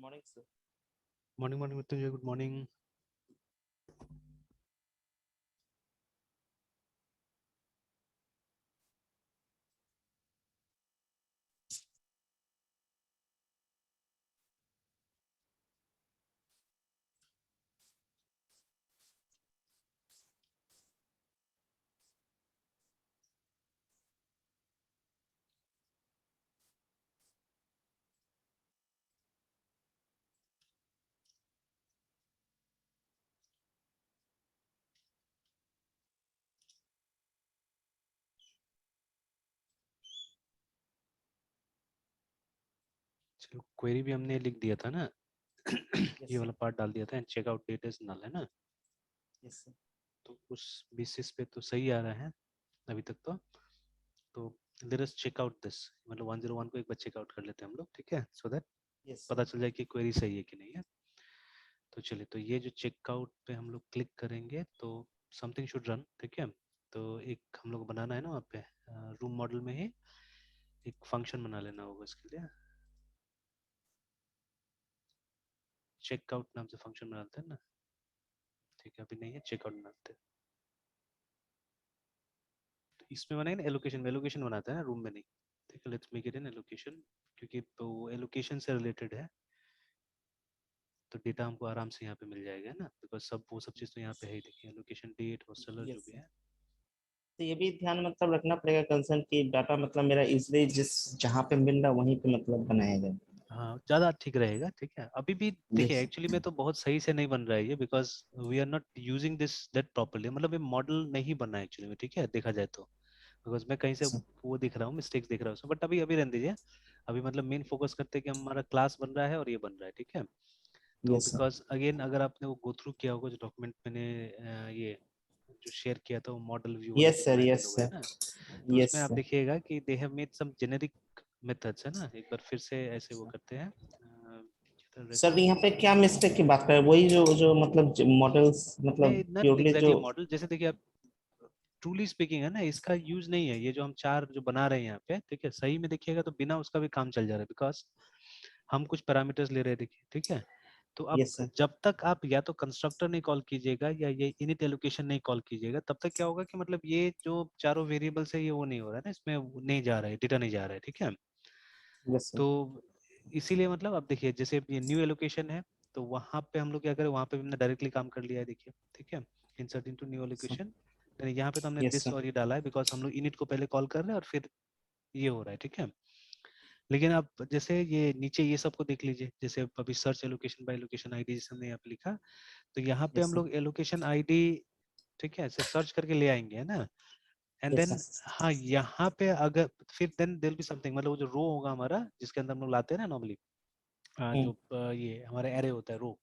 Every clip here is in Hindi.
Morning sir. Morning morning Mrityunjay, good morning. चलो, क्वेरी भी हमने लिख दिया था ना। यस ये सर। वाला पार्ट डाल दिया था, and check out date is null, है ना। Yes sir. तो उस बेसिस पे तो सही आ रहा है अभी तक तो let us check out this, मतलब 101 को एक बार चेक आउट कर लेते हैं हम लोग, ठीक है, सो दैट यस सर। पता चल जाए कि क्वेरी सही है कि नहीं है। तो चलिए, तो ये जो चेकआउट पे हम लोग क्लिक करेंगे तो समथिंग शुड रन, ठीक है। तो एक हम लोग बनाना है ना वहाँ पे रूम मॉडल में ही एक फंक्शन बना लेना होगा इसके लिए। चेकआउट नाम से फंक्शन बनाते हैं ना, ठीक है, अभी नहीं है, चेकआउट बनाते हैं। तो इसमें बनाएंगे ना, एलोकेशन में, एलोकेशन बनाते हैं ना रूम में नहीं, ठीक है। Let's make it N allocation, क्योंकि तो एलोकेशन से रिलेटेड है, तो डेटा हमको आराम से यहाँ पे मिल जाएगा ना, बिकॉज सब वो सब चीज़ तो यहाँ पे है ही। देखिए, एलोकेशन डेट हॉस्टलर जो यस भी सर। है। तो ये भी ध्यान मतलब रखना पड़ेगा कंसर्न की डाटा मतलब मेरा इजली जिस जहाँ पे मिल रहा वहीं पे मतलब बनाया जाए। हाँ, ज़्यादा ठीक रहेगा, ठीक है। अभी भी देखिए, यस। एक्चुअली में तो बहुत सही से नहीं बन रहा है ये, because we are not using this that properly, मतलब ये मॉडल नहीं बना है एक्चुअली में, ठीक है, देखा जाए तो। बिकॉज मैं कहीं से वो दिख रहा हूँ, मिस्टेक्स दिख रहा हूँ उसमें, बट अभी अभी रहने दीजिए। अभी मतलब मेन फोकस करते हैं कि हमारा क्लास बन रहा है और ये बन रहा है, ठीक है। तो यस सर। बिकॉज अगेन, अगर आपने वो गो थ्रू किया होगा जो डॉक्यूमेंट मैंने ये जो शेयर किया था, वो मॉडल व्यू वाला यस जो सर। बनाए थे यस लोग, है सर। ना। तो यस उसमें आप सर। देखिएगा कि they have made some generic methods, है ना। एक बार फिर से ऐसे वो करते हैं, सर रेस्टफुल। यहाँ पे क्या मिस्टेक की बात कर रहे हैं वही जो जो मतलब मॉडल्स मतलब नहीं, नॉट प्योरली एग्जैक्टली जो। मॉडल, जैसे देखिए आप, ट्रूली स्पीकिंग है ना, इसका यूज नहीं है ये जो हम चार जो बना रहे हैं यहाँ पे, ठीक है। सही में देखिएगा तो बिना उसका भी काम चल जा रहा है, बिकॉज हम कुछ पैरामीटर्स ले रहे हैं, देखिए, ठीक है। तो अब यस सर। जब तक आप या तो कंस्ट्रक्टर नहीं कॉल कीजिएगा या ये इनिट एलोकेशन नहीं कॉल कीजिएगा, तब तक क्या होगा कि मतलब ये जो चारों वेरिएबल्स है ये वो नहीं हो रहा है ना, इसमें वो नहीं जा रहा है, डेटा नहीं जा रहा है, ठीक है। Yes sir. तो इसीलिए मतलब अब देखिए, जैसे ये न्यू एलोकेशन है, तो वहां पे हम लोग क्या करें, वहां पे भी हमने डायरेक्टली काम कर लिया है, देखिए, ठीक है। इंसर्ट इनटू न्यू एलोकेशन, यहाँ पे तो हमने यस दिस सर। और ये डाला है, बिकॉज हम लोग इनिट को पहले कॉल कर रहे हैं और फिर ये हो रहा है, ठीक है। लेकिन आप जैसे ये नीचे ये सबको देख लीजिए, जैसे अभी search allocation by location ID जैसे हमने यहाँ पे लिखा, तो यहाँ पे यस हम सर। लोग एलोकेशन आईडी, ठीक है, ऐसे सर्च करके ले आएंगे, है ना। And yes then sir. हाँ, यहाँ पे अगर फिर देन देयर बी समथिंग, मतलब वो जो रो होगा हमारा जिसके अंदर हम लोग लाते हैं ना नॉर्मली, जो ये हमारा एरे होता है, रो,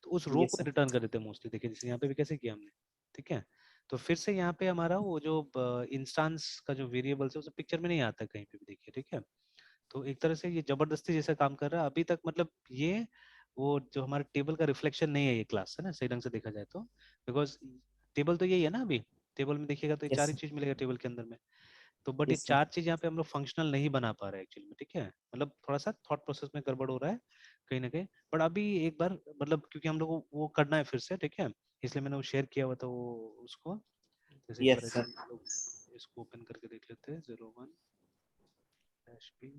तो उस रो यस को सर। रिटर्न कर देते हैं मोस्टली। देखिए, जैसे यहाँ पे भी कैसे किया हमने, ठीक है। तो फिर से यहाँ पे हमारा वो जो इंस्टांस का जो वेरिएबल्स है उसे पिक्चर में नहीं आता कहीं पे भी, देखिए, ठीक है। तो एक तरह से ये जबरदस्ती जैसा काम कर रहा है अभी तक, मतलब ये वो जो हमारे टेबल का रिफ्लेक्शन नहीं है ये क्लास, है ना, सही ढंग से देखा जाए तो। बिकॉज टेबल तो यही है ना, अभी टेबल में देखिएगा तो ये चार यस ही सर। चीज मिलेगा टेबल के अंदर में। तो बट ये यस सर। चार चीज यहाँ पे हम लोग फंक्शनल नहीं बना पा रहे हैं एक्चुअली में, ठीक है। मतलब थोड़ा सा थॉट प्रोसेस में गड़बड़ हो रहा है कहीं ना कहीं, बट अभी एक बार मतलब क्योंकि हम लोग को वो करना है फिर से, ठीक है, इसलिए मैंने वो शेयर किया हुआ था वो उसको। जैसे एक बार यस ऐसे सर। हम लोग इसको ओपन करके देख लेते हैं, 01 -p।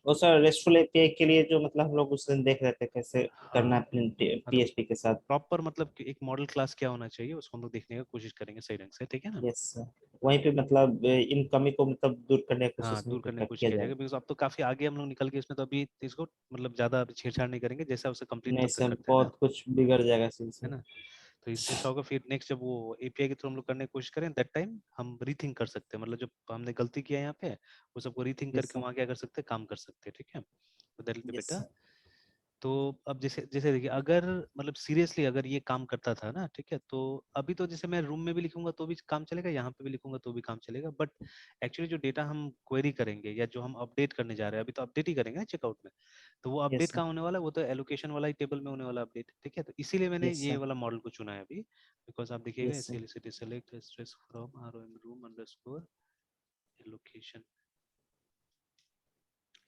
और सर रेस्टफुल एपीआई के लिए जो मतलब हम लोग उस दिन देख रहे थे कैसे करना हाँ, है मतलब पीएचपी के साथ। प्रॉपर, मतलब कि एक मॉडल क्लास क्या होना चाहिए उसको हम लोग देखने की कोशिश करेंगे सही ढंग से, ठीक है ना। Yes sir. वहीं पे मतलब इन कमी को मतलब दूर करने की हाँ, कोशिश वहीं दूर पे करने की कोशिश किया किया जाएगा, जाएगा। बिकॉज अब तो काफी आगे हम लोग निकल गए इसमें, तो अभी इसको मतलब ज्यादा अभी छेड़छाड़ नहीं करेंगे, जैसा उसे कंप्लीट नहीं तब तक सर करते हैं ना, बहुत कुछ बिगड़ जाएगा है सिलसिला। ना। तो इससे क्या होगा, फिर नेक्स्ट जब वो एपीआई के थ्रू हम लोग करने की कोशिश करें, दैट टाइम हम रीथिंक कर सकते हैं, मतलब जो हमने गलती किया है यहाँ पे वो सबको रीथिंक यस करके सर। वहाँ क्या कर सकते हैं, काम कर सकते हैं, ठीक है। तो that will be yes better. Sir. तो अब जैसे जैसे देखिए, अगर मतलब सीरियसली अगर ये काम करता था ना, ठीक है, तो अभी तो जैसे मैं रूम में भी लिखूंगा तो भी काम चलेगा, यहाँ पे भी लिखूंगा तो भी काम चलेगा, बट एक्चुअली जो डेटा हम क्वेरी करेंगे या जो हम अपडेट करने जा रहे हैं, अभी तो अपडेट ही करेंगे ना चेकआउट में, तो वो यस अपडेट सर। कहाँ होने वाला है, वो तो एलोकेशन वाला ही टेबल में होने वाला अपडेट, ठीक है। तो इसीलिए मैंने यस ये सर। वाला मॉडल को चुना है अभी, बिकॉज आप देखिएगा, yes sir. SLCT select stress from ROM room underscore allocation,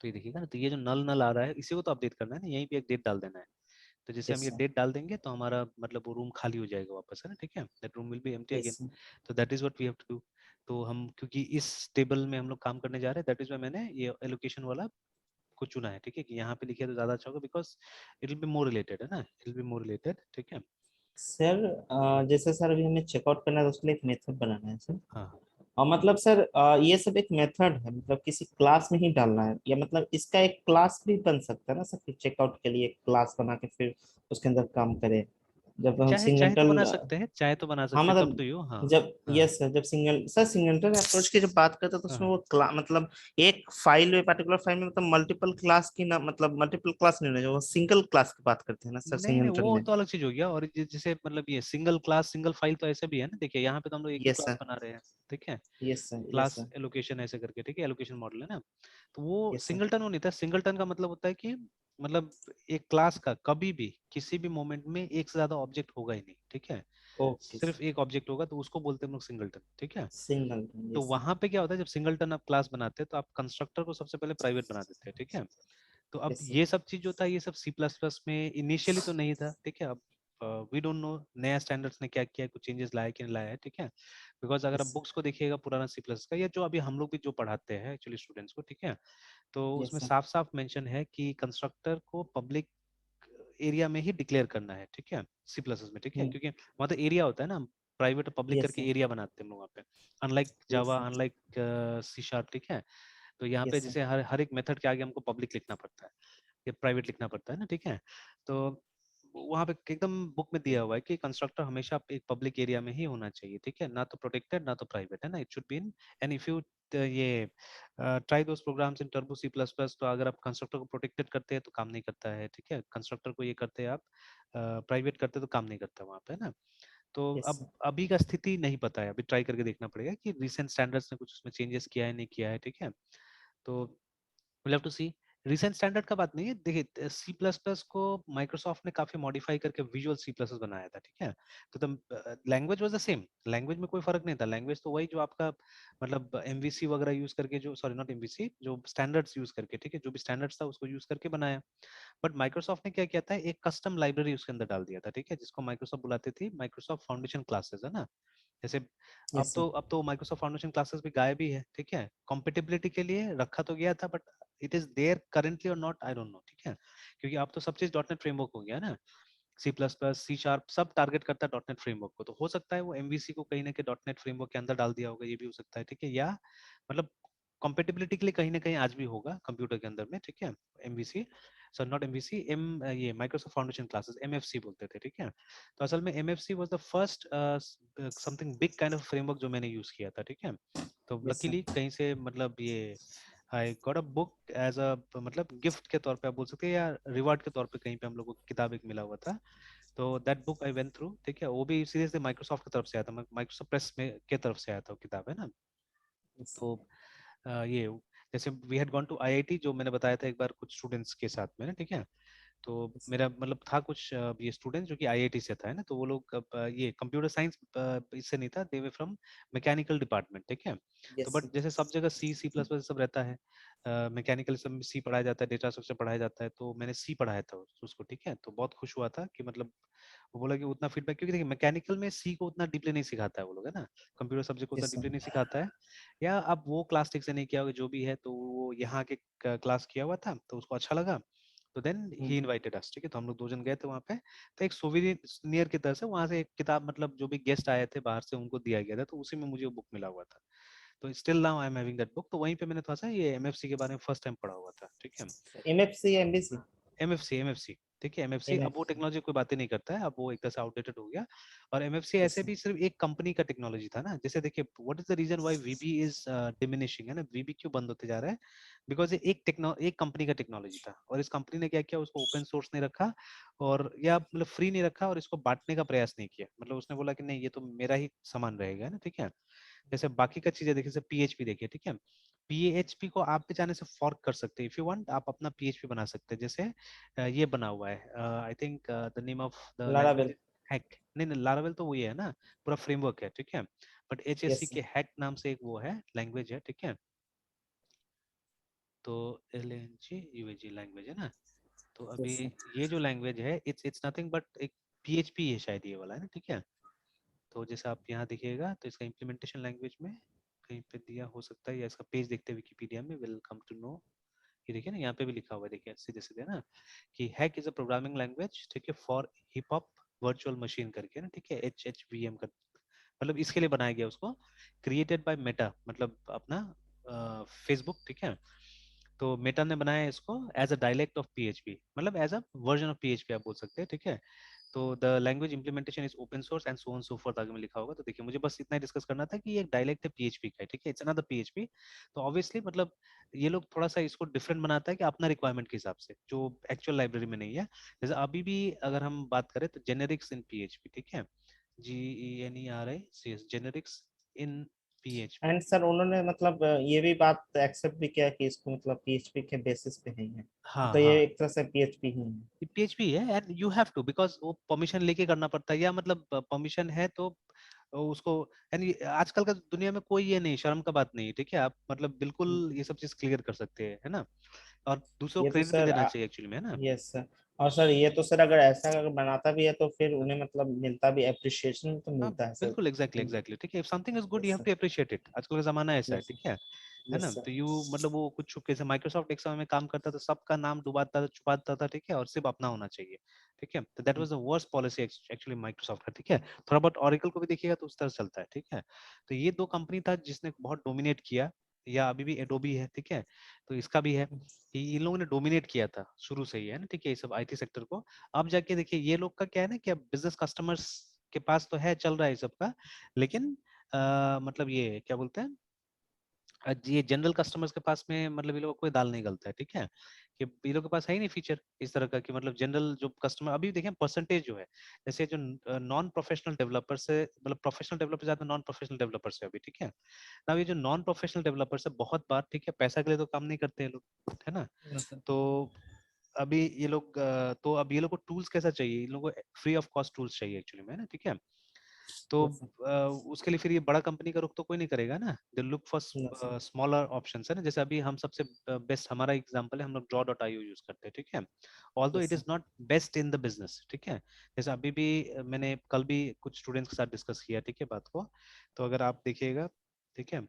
तो ये देखिएगा ना, तो ये जो नल नल आ रहा है इसी को तो अपडेट करना है ना, यहीं पे एक डेट डाल देना है। तो जैसे हम यस ये सर। डेट डाल देंगे तो हमारा मतलब वो रूम खाली हो जाएगा वापस, है ना, ठीक है, that room will be empty yes again. Sir. तो that is what we have to do. तो हम क्योंकि इस टेबल में हम लोग काम करने जा रहे हैं, दैट इज वाई मैंने ये एलोकेशन वाला को चुना है, ठीक है, कि यहाँ पे लिखे तो ज्यादा अच्छा होगा, because it will be more related, है ना, it will be more related, ठीक है। सर जैसे सर अभी हमें चेकआउट करना है तो उसके लिए एक मेथड बनाना है सर। हाँ हाँ। और मतलब सर ये सब एक मेथड है, मतलब किसी क्लास में ही डालना है, या मतलब इसका एक क्लास भी बन सकता है ना सर, चेकआउट के लिए एक क्लास बना के फिर उसके अंदर काम करें, जब हम चाहे चाहे तो सिंगल। बना सकते हैं, चाहे तो बना हाँ सकते हैं, तब मतलब तो यू, हाँ। जब, हाँ यस सर, जब सिंगलटन अप्रोच की जब बात करते हैं तो हाँ उसमें हाँ। वो मतलब एक फाइल में, पर्टिकुलर फाइल में मतलब मल्टीपल क्लास की ना, मतलब मल्टीपल क्लास नहीं होना, जो वो सिंगल क्लास की बात करते हैं ना सर नहीं नहीं, सिंगलटन वो में। तो अलग चीज हो गया, और जैसे मतलब ये सिंगल क्लास सिंगल फाइल तो ऐसे भी है ना, देखिए यहाँ पे तो हम लोग एक ही यस क्लास सर। बना रहे हैं, ठीक है, yes sir. Yes class sir. Allocation ऐसे करके, ठीक है, एलोकेशन मॉडल है ना। तो वो यस सर। सिंगलटन वो नहीं था, सिंगलटन का मतलब होता है कि मतलब एक क्लास का कभी भी किसी भी मोमेंट में एक से ज्यादा ऑब्जेक्ट होगा ही नहीं, ठीक है, ओके सिर्फ एक ऑब्जेक्ट होगा, तो उसको बोलते हैं हम लोग सिंगलटन, ठीक है। सिंगलटन। तो यस सर। वहां पे क्या होता है, जब सिंगलटन आप क्लास बनाते हैं तो आप कंस्ट्रक्टर को सबसे पहले प्राइवेट बना देते हैं, ठीक है। तो अब यस सर। ये सब चीज जो था ये सब सी प्लस प्लस में इनिशियली तो नहीं था, ठीक है। अब वी डोंट नो नया स्टैंडर्ड्स ने क्या किया है, कुछ चेंजेस लाया कि नहीं लाया है, ठीक है। बिकॉज अगर आप यस बुक्स को देखिएगा पुराना सी प्लस का, या जो अभी हम लोग भी जो पढ़ाते हैं एक्चुअली स्टूडेंट्स को, ठीक है, तो यस उसमें सर। साफ साफ मेंशन है कि कंस्ट्रक्टर को पब्लिक एरिया में ही डिक्लेयर करना है, ठीक है, सी प्लस में, ठीक है, क्योंकि वहाँ तो एरिया होता है ना, प्राइवेट और पब्लिक यस करके सर। एरिया बनाते हैं हम लोग वहाँ पे, अनलाइक यस जावा, सर। अनलाइक सी शार्प, ठीक है। तो यहाँ पे यस सर। जैसे हर हर एक मेथड के आगे हमको पब्लिक लिखना पड़ता है या प्राइवेट लिखना पड़ता है ना, ठीक है। तो वहाँ पे एकदम बुक में दिया हुआ है कि कंस्ट्रक्टर हमेशा एक पब्लिक एरिया में ही होना चाहिए, ठीक है, ना तो प्रोटेक्टेड ना तो प्राइवेट, है ना, it should be in. And if you ये try those programs in Turbo C plus plus, तो अगर आप कंस्ट्रक्टर को प्रोटेक्टेड करते हैं तो काम नहीं करता है, ठीक है, कंस्ट्रक्टर को ये करते हैं आप प्राइवेट करते हैं तो काम नहीं करता वहाँ पे, है ना। तो यस अब सर। अभी का स्थिति नहीं पता है, अभी ट्राई करके देखना पड़ेगा कि रिसेंट स्टैंडर्ड्स ने कुछ उसमें चेंजेस किया है नहीं किया है, ठीक है। तो we'll have to see। Recent standard का बात नहीं है, देखिए सी प्लस प्लस को माइक्रोसॉफ्ट ने काफी मॉडिफाई करके विजुअल सी प्लस बनाया था, ठीक है। तो language was the same, language में कोई फर्क नहीं था, लैंग्वेज तो वही जो आपका मतलब एमवीसी वगैरह यूज करके, जो सॉरी नॉट एमवीसी, जो स्टैंडर्ड्स यूज करके, ठीक है, जो भी स्टैंडर्ड्स था उसको यूज करके बनाया। बट माइक्रोसॉफ्ट ने क्या किया था, एक कस्टम लाइब्रेरी उसके अंदर डाल दिया था, ठीक है, जिसको माइक्रोसॉफ्ट बुलाते थे माइक्रोसॉफ्ट फाउंडेशन क्लासेस, है ना। जैसे यस सर। अब तो माइक्रोसॉफ्ट फाउंडेशन क्लासेस भी गायब ही है, ठीक है, कॉम्पिटेबिलिटी के लिए रखा तो गया था, but it is there currently और नॉट, आई डोंट नो, ठीक है, क्योंकि अब तो सब चीज डॉट नेट फ्रेमवर्क हो गया है ना, C plus plus C sharp सब टारगेट करता है डॉट नेट फ्रेमवर्क को, तो हो सकता है वो एमवीसी को कहीं ना कहीं डॉट नेट फ्रेमवर्क के अंदर डाल दिया होगा, ये भी हो सकता है, ठीक है, या मतलब कॉम्पेटिबिलिटी के लिए कहीं ना कहीं आज भी होगा कंप्यूटर के अंदर में, ठीक है, MVC, so not MVC M, ये माइक्रोसॉफ्ट फाउंडेशन क्लासेस एमएफसी बोलते थे, ठीक है। तो असल में MFC was the first something big kind of framework जो मैंने यूज किया था, ठीक है। तो यस सर। लकीली कहीं से मतलब ये I got a book as a मतलब गिफ्ट के तौर पे आप बोल सकते हैं, या रिवार्ड के तौर पे कहीं पे हम लोग को किताब एक मिला हुआ था। तो that book I went through, ठीक है, वो भी सीरियसली माइक्रोसॉफ्ट की तरफ से आया था, माइक्रोसॉफ्ट प्रेस में के तरफ से आया था वो किताब, है ना। यस तो ये जैसे we had gone to IIT, जो मैंने बताया था एक बार कुछ स्टूडेंट्स के साथ में ना, ठीक है। तो मेरा मतलब था कुछ ये स्टूडेंट जो कि आईआईटी से था, है ना, तो वो लोग ये कंप्यूटर साइंस इससे नहीं था, दे वे फ्रॉम मैकेनिकल डिपार्टमेंट, ठीक है। तो यस बट सर। जैसे सब जगह सी सी प्लस प्लस सब रहता है, मैकेनिकल सब में सी पढ़ाया जाता है, डेटा स्ट्रक्चर पढ़ाया जाता है, तो मैंने सी पढ़ाया था उसको, ठीक है। तो बहुत खुश हुआ था कि मतलब वो बोला कि उतना फीडबैक, क्योंकि देखिए मैकेनिकल में सी को उतना डीपली नहीं सिखाता है वो लोग, है ना, कंप्यूटर सब्जेक्ट को उतना यस डीपली सर। नहीं सिखाता है, या अब वो क्लास ठीक से नहीं किया होगा जो भी है, तो वो यहाँ के क्लास किया हुआ था तो उसको अच्छा लगा, तो देन ही इनवाइटेड अस, ठीक है, तो हम लोग दो जन गए थे वहाँ पे। तो एक सोविनियर की तरह से वहाँ से एक किताब, मतलब जो भी गेस्ट आए थे बाहर से उनको दिया गया था, तो उसी में मुझे वो बुक मिला हुआ था। तो still now I am having that book, तो वहीं पे मैंने थोड़ा सा ये एमएफसी के बारे में फर्स्ट टाइम पढ़ा हुआ था, ठीक है। एमएफसी या एमबीसी? एमएफसी, ठीक है, एमएफसी अब वो एमएफसी। टेक्नोलॉजी कोई बातें नहीं करता है, अब वो एक तरह से आउटडेटेड हो गया। और एमएफसी यस ऐसे सर। भी सिर्फ एक कंपनी का टेक्नोलॉजी था ना, जैसे देखिए what is the reason why VB is diminishing, है ना, वीबी क्यों बंद होते जा रहा है, बिकॉज ये एक कंपनी का टेक्नोलॉजी था, और इस कंपनी ने क्या किया, उसको ओपन सोर्स नहीं रखा, और या मतलब फ्री नहीं रखा, और इसको बांटने का प्रयास नहीं किया, मतलब उसने बोला कि नहीं ये तो मेरा ही सामान रहेगा, है ना, ठीक है। जैसे बाकी का चीजें देखिए, जैसे पीएचपी देखिए, ठीक है, पीएचपी को आप भी चाहने से फॉर्क कर सकते हैं, इफ यू वांट आप अपना पीएचपी बना सकते हैं, जैसे ये बना हुआ है, I think the name of the language Laravel. Is hack, नहीं नहीं लारावेल तो वही है ना, पूरा फ्रेमवर्क है, ठीक है, बट एचएससी यस के हैक नाम से एक वो है लैंग्वेज है, ठीक है। तो LNG लैंग्वेज है ना। तो अभी yes sir. ये जो लैंग्वेज है इट्स नथिंग बट एक PHP है शायद ये वाला, है ना, ठीक है। तो जैसे आप यहाँ देखिएगा तो इसका इम्प्लीमेंटेशन लैंग्वेज में कहीं पे दिया हो सकता है, या इसका पेज देखते हैं विकिपीडिया में, विल कम टू नो। ये देखिए ना, यहाँ पे भी लिखा हुआ है, देखिए सीधे सीधे ना, कि hack is a programming language, ठीक है, for hip hop virtual machine करके ना, ठीक है, HHVM का मतलब इसके लिए बनाया गया उसको, क्रिएटेड बाय मेटा, मतलब अपना फेसबुक, ठीक है। तो मेटा ने बनाया है इसको as a dialect of PHP, मतलब as a version of PHP आप बोल सकते हैं, ठीक है। तो the language implementation is open source and so on so forth आगे में लिखा होगा। तो देखिए मुझे बस इतना डिस्कस करना था कि ये एक डायलेक्ट है PHP का, ठीक है, इट्स अनदर PHP। तो ऑब्वियसली मतलब ये लोग थोड़ा सा इसको डिफरेंट बनाता है कि अपना रिक्वायरमेंट के हिसाब से, जो एक्चुअल लाइब्रेरी में नहीं है। जैसे अभी भी अगर हम बात करें तो जेनेरिक्स इन PHP, ठीक है, GENERICS, generics in PHP। And sir उन्होंने मतलब ये भी बात एक्सेप्ट भी किया कि इसको मतलब पीएचपी के बेसिस पे ही है, हाँ तो ये हाँ, एक तरह से पीएचपी ही है। PHP है and you have to, because वो परमिशन लेके करना पड़ता है, या मतलब परमिशन है तो उसको, यानी आजकल का दुनिया में कोई ये नहीं, शर्म का बात नहीं, ठीक है, आप मतलब बिल्कुल ये सब चीज क्लियर कर सकते हैं, है ना। और दूसरों को ये तो क्रेडिट भी सर देना चाहिए एक्चुअली में, है ना। Yes sir. और सर ये तो सर अगर ऐसा अगर बनाता भी है तो फिर उन्हें मतलब मिलता भी एप्रिशिएशन तो हाँ मिलता है सर। बिल्कुल, एग्जैक्टली एग्जैक्टली, ठीक है, if something is good you yes have sir. To appreciate it, आजकल का जमाना ऐसा है, यस ठीक है यस ना। सर। तो यू मतलब वो कुछ छुपके से माइक्रोसॉफ्ट एक समय में काम करता था, सबका नाम डुबाता था, छुपाता था, ठीक है, और सिर्फ अपना होना चाहिए, ठीक है। तो that was the worst policy actually Microsoft का, ठीक है। थोड़ा बहुत ऑरेकल को भी देखिएगा तो उस तरह चलता है, ठीक है। तो ये दो कंपनी था जिसने बहुत डोमिनेट किया, या अभी भी एडोबी है, ठीक है। तो इसका भी है कि इन लोगों ने डोमिनेट किया था शुरू से ही, है ना, ठीक है, ये सब IT सेक्टर को। अब जाके देखिए ये लोग का क्या है ना, कि अब बिजनेस कस्टमर्स के पास तो है, चल रहा है ये सबका, लेकिन मतलब ये क्या बोलते हैं, ये जनरल कस्टमर्स के पास में मतलब ये लोग को कोई दाल नहीं गलता है, ठीक है। कि ये लोग के पास है ही नहीं फीचर इस तरह का, कि मतलब जनरल जो कस्टमर अभी देखें परसेंटेज जो है, जैसे जो नॉन प्रोफेशनल डेवलपर से, मतलब प्रोफेशनल डेवलपर ज्यादा नॉन प्रोफेशनल डेवलपर से अभी, ठीक है ना। ये जो नॉन प्रोफेशनल डेवलपर्स है बहुत बार, ठीक है, पैसा के लिए तो काम नहीं करते हैं लोग, है ना। Yes sir. तो अभी ये लोग तो अब ये लोग को टूल्स कैसा चाहिए, इन लोगों को फ्री ऑफ कॉस्ट टूल्स चाहिए एक्चुअली में, है ना, ठीक है। तो यस सर। उसके लिए फिर ये बड़ा कंपनी का रुख तो कोई नहीं करेगा ना, they look for yes sir. Smaller options, है ना। जैसे अभी हम सबसे बेस्ट हमारा एग्जांपल है, हम लोग draw.io यूज करते हैं, ठीक है। Although yes it sir. Is not best in the business, ठीक है। जैसे अभी भी मैंने कल भी कुछ स्टूडेंट्स के साथ डिस्कस किया, ठीक है, बात को। तो अगर आप देखिएगा, ठीक है,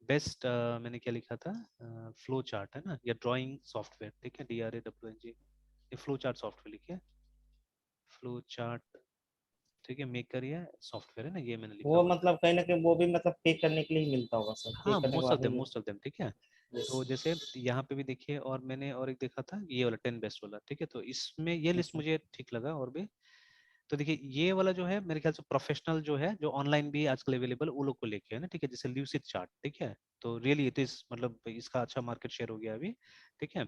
बेस्ट मैंने क्या लिखा था, फ्लो चार्ट है ना, या ड्राइंग सॉफ्टवेयर, ठीक है, DRAWNG, ये फ्लो चार्ट सॉफ्टवेयर लिखिए, फ्लो चार्ट, ठीक है, मेकर या सॉफ्टवेयर है ना, ये मैंने लिखा वो हुआ था। मतलब कहीं ना कहीं वो भी मतलब पे करने के लिए ही मिलता होगा सर, पे हाँ करने के बाद ही मिलता। मोस्ट ऑफ देम, ठीक है। यस। तो जैसे यहाँ पे भी देखिए, और मैंने और एक देखा था ये वाला 10 बेस्ट वाला, ठीक है। तो इसमें ये यस लिस्ट सर। मुझे ठीक लगा और भी। तो देखिए ये वाला जो है मेरे ख्याल से प्रोफेशनल जो है, जो ऑनलाइन भी आजकल अवेलेबल, वो लोग को लेके है ना, ठीक है, जैसे ल्यूसिड चार्ट, ठीक है। तो रियली इट इज मतलब इसका अच्छा मार्केट शेयर हो गया अभी, ठीक है।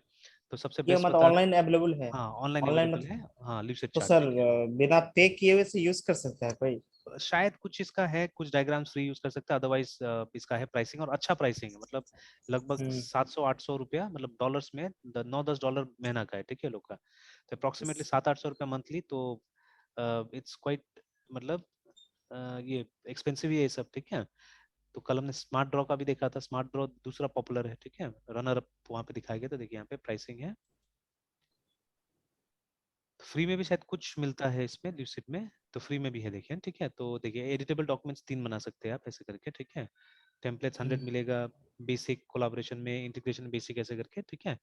तो सबसे ये बेस्ट मतलब बता, ऑनलाइन अवेलेबल है? हाँ ऑनलाइन ऑनलाइन अवेलेबल है, मतलब हाँ ल्यूसिड तो चार्ट सर देखिए। बिना पे किए हुए से यूज कर सकता है कोई? शायद कुछ इसका है, कुछ डायग्राम्स फ्री यूज कर सकते हैं, अदरवाइज इसका है प्राइसिंग, और अच्छा प्राइसिंग है, मतलब लगभग हम्म। 700-800 रुपया, मतलब डॉलर्स में 9-10 डॉलर महीना का है, ठीक है, लोग का। तो अप्रोक्सीमेटली यस। 700-800 रुपया मंथली, तो इट्स क्वाइट, मतलब ये एक्सपेंसिव ही है ये सब, ठीक है। तो कल हमने स्मार्ट ड्रॉ का भी देखा था, स्मार्ट ड्रॉ दूसरा पॉपुलर है, ठीक है, रनर अप वहाँ पे दिखाया गया, तो देखिए यहाँ पे प्राइसिंग है। फ्री में भी शायद कुछ मिलता है इसमें ल्यूसिड में, तो फ्री में भी है देखिए, ठीक है। तो देखिए एडिटेबल डॉक्यूमेंट्स 3 बना सकते हैं आप ऐसे करके, ठीक है। टेम्पलेट्स 100 मिलेगा, बेसिक कोलाबोरेशन में इंटीग्रेशन बेसिक ऐसे करके, ठीक है।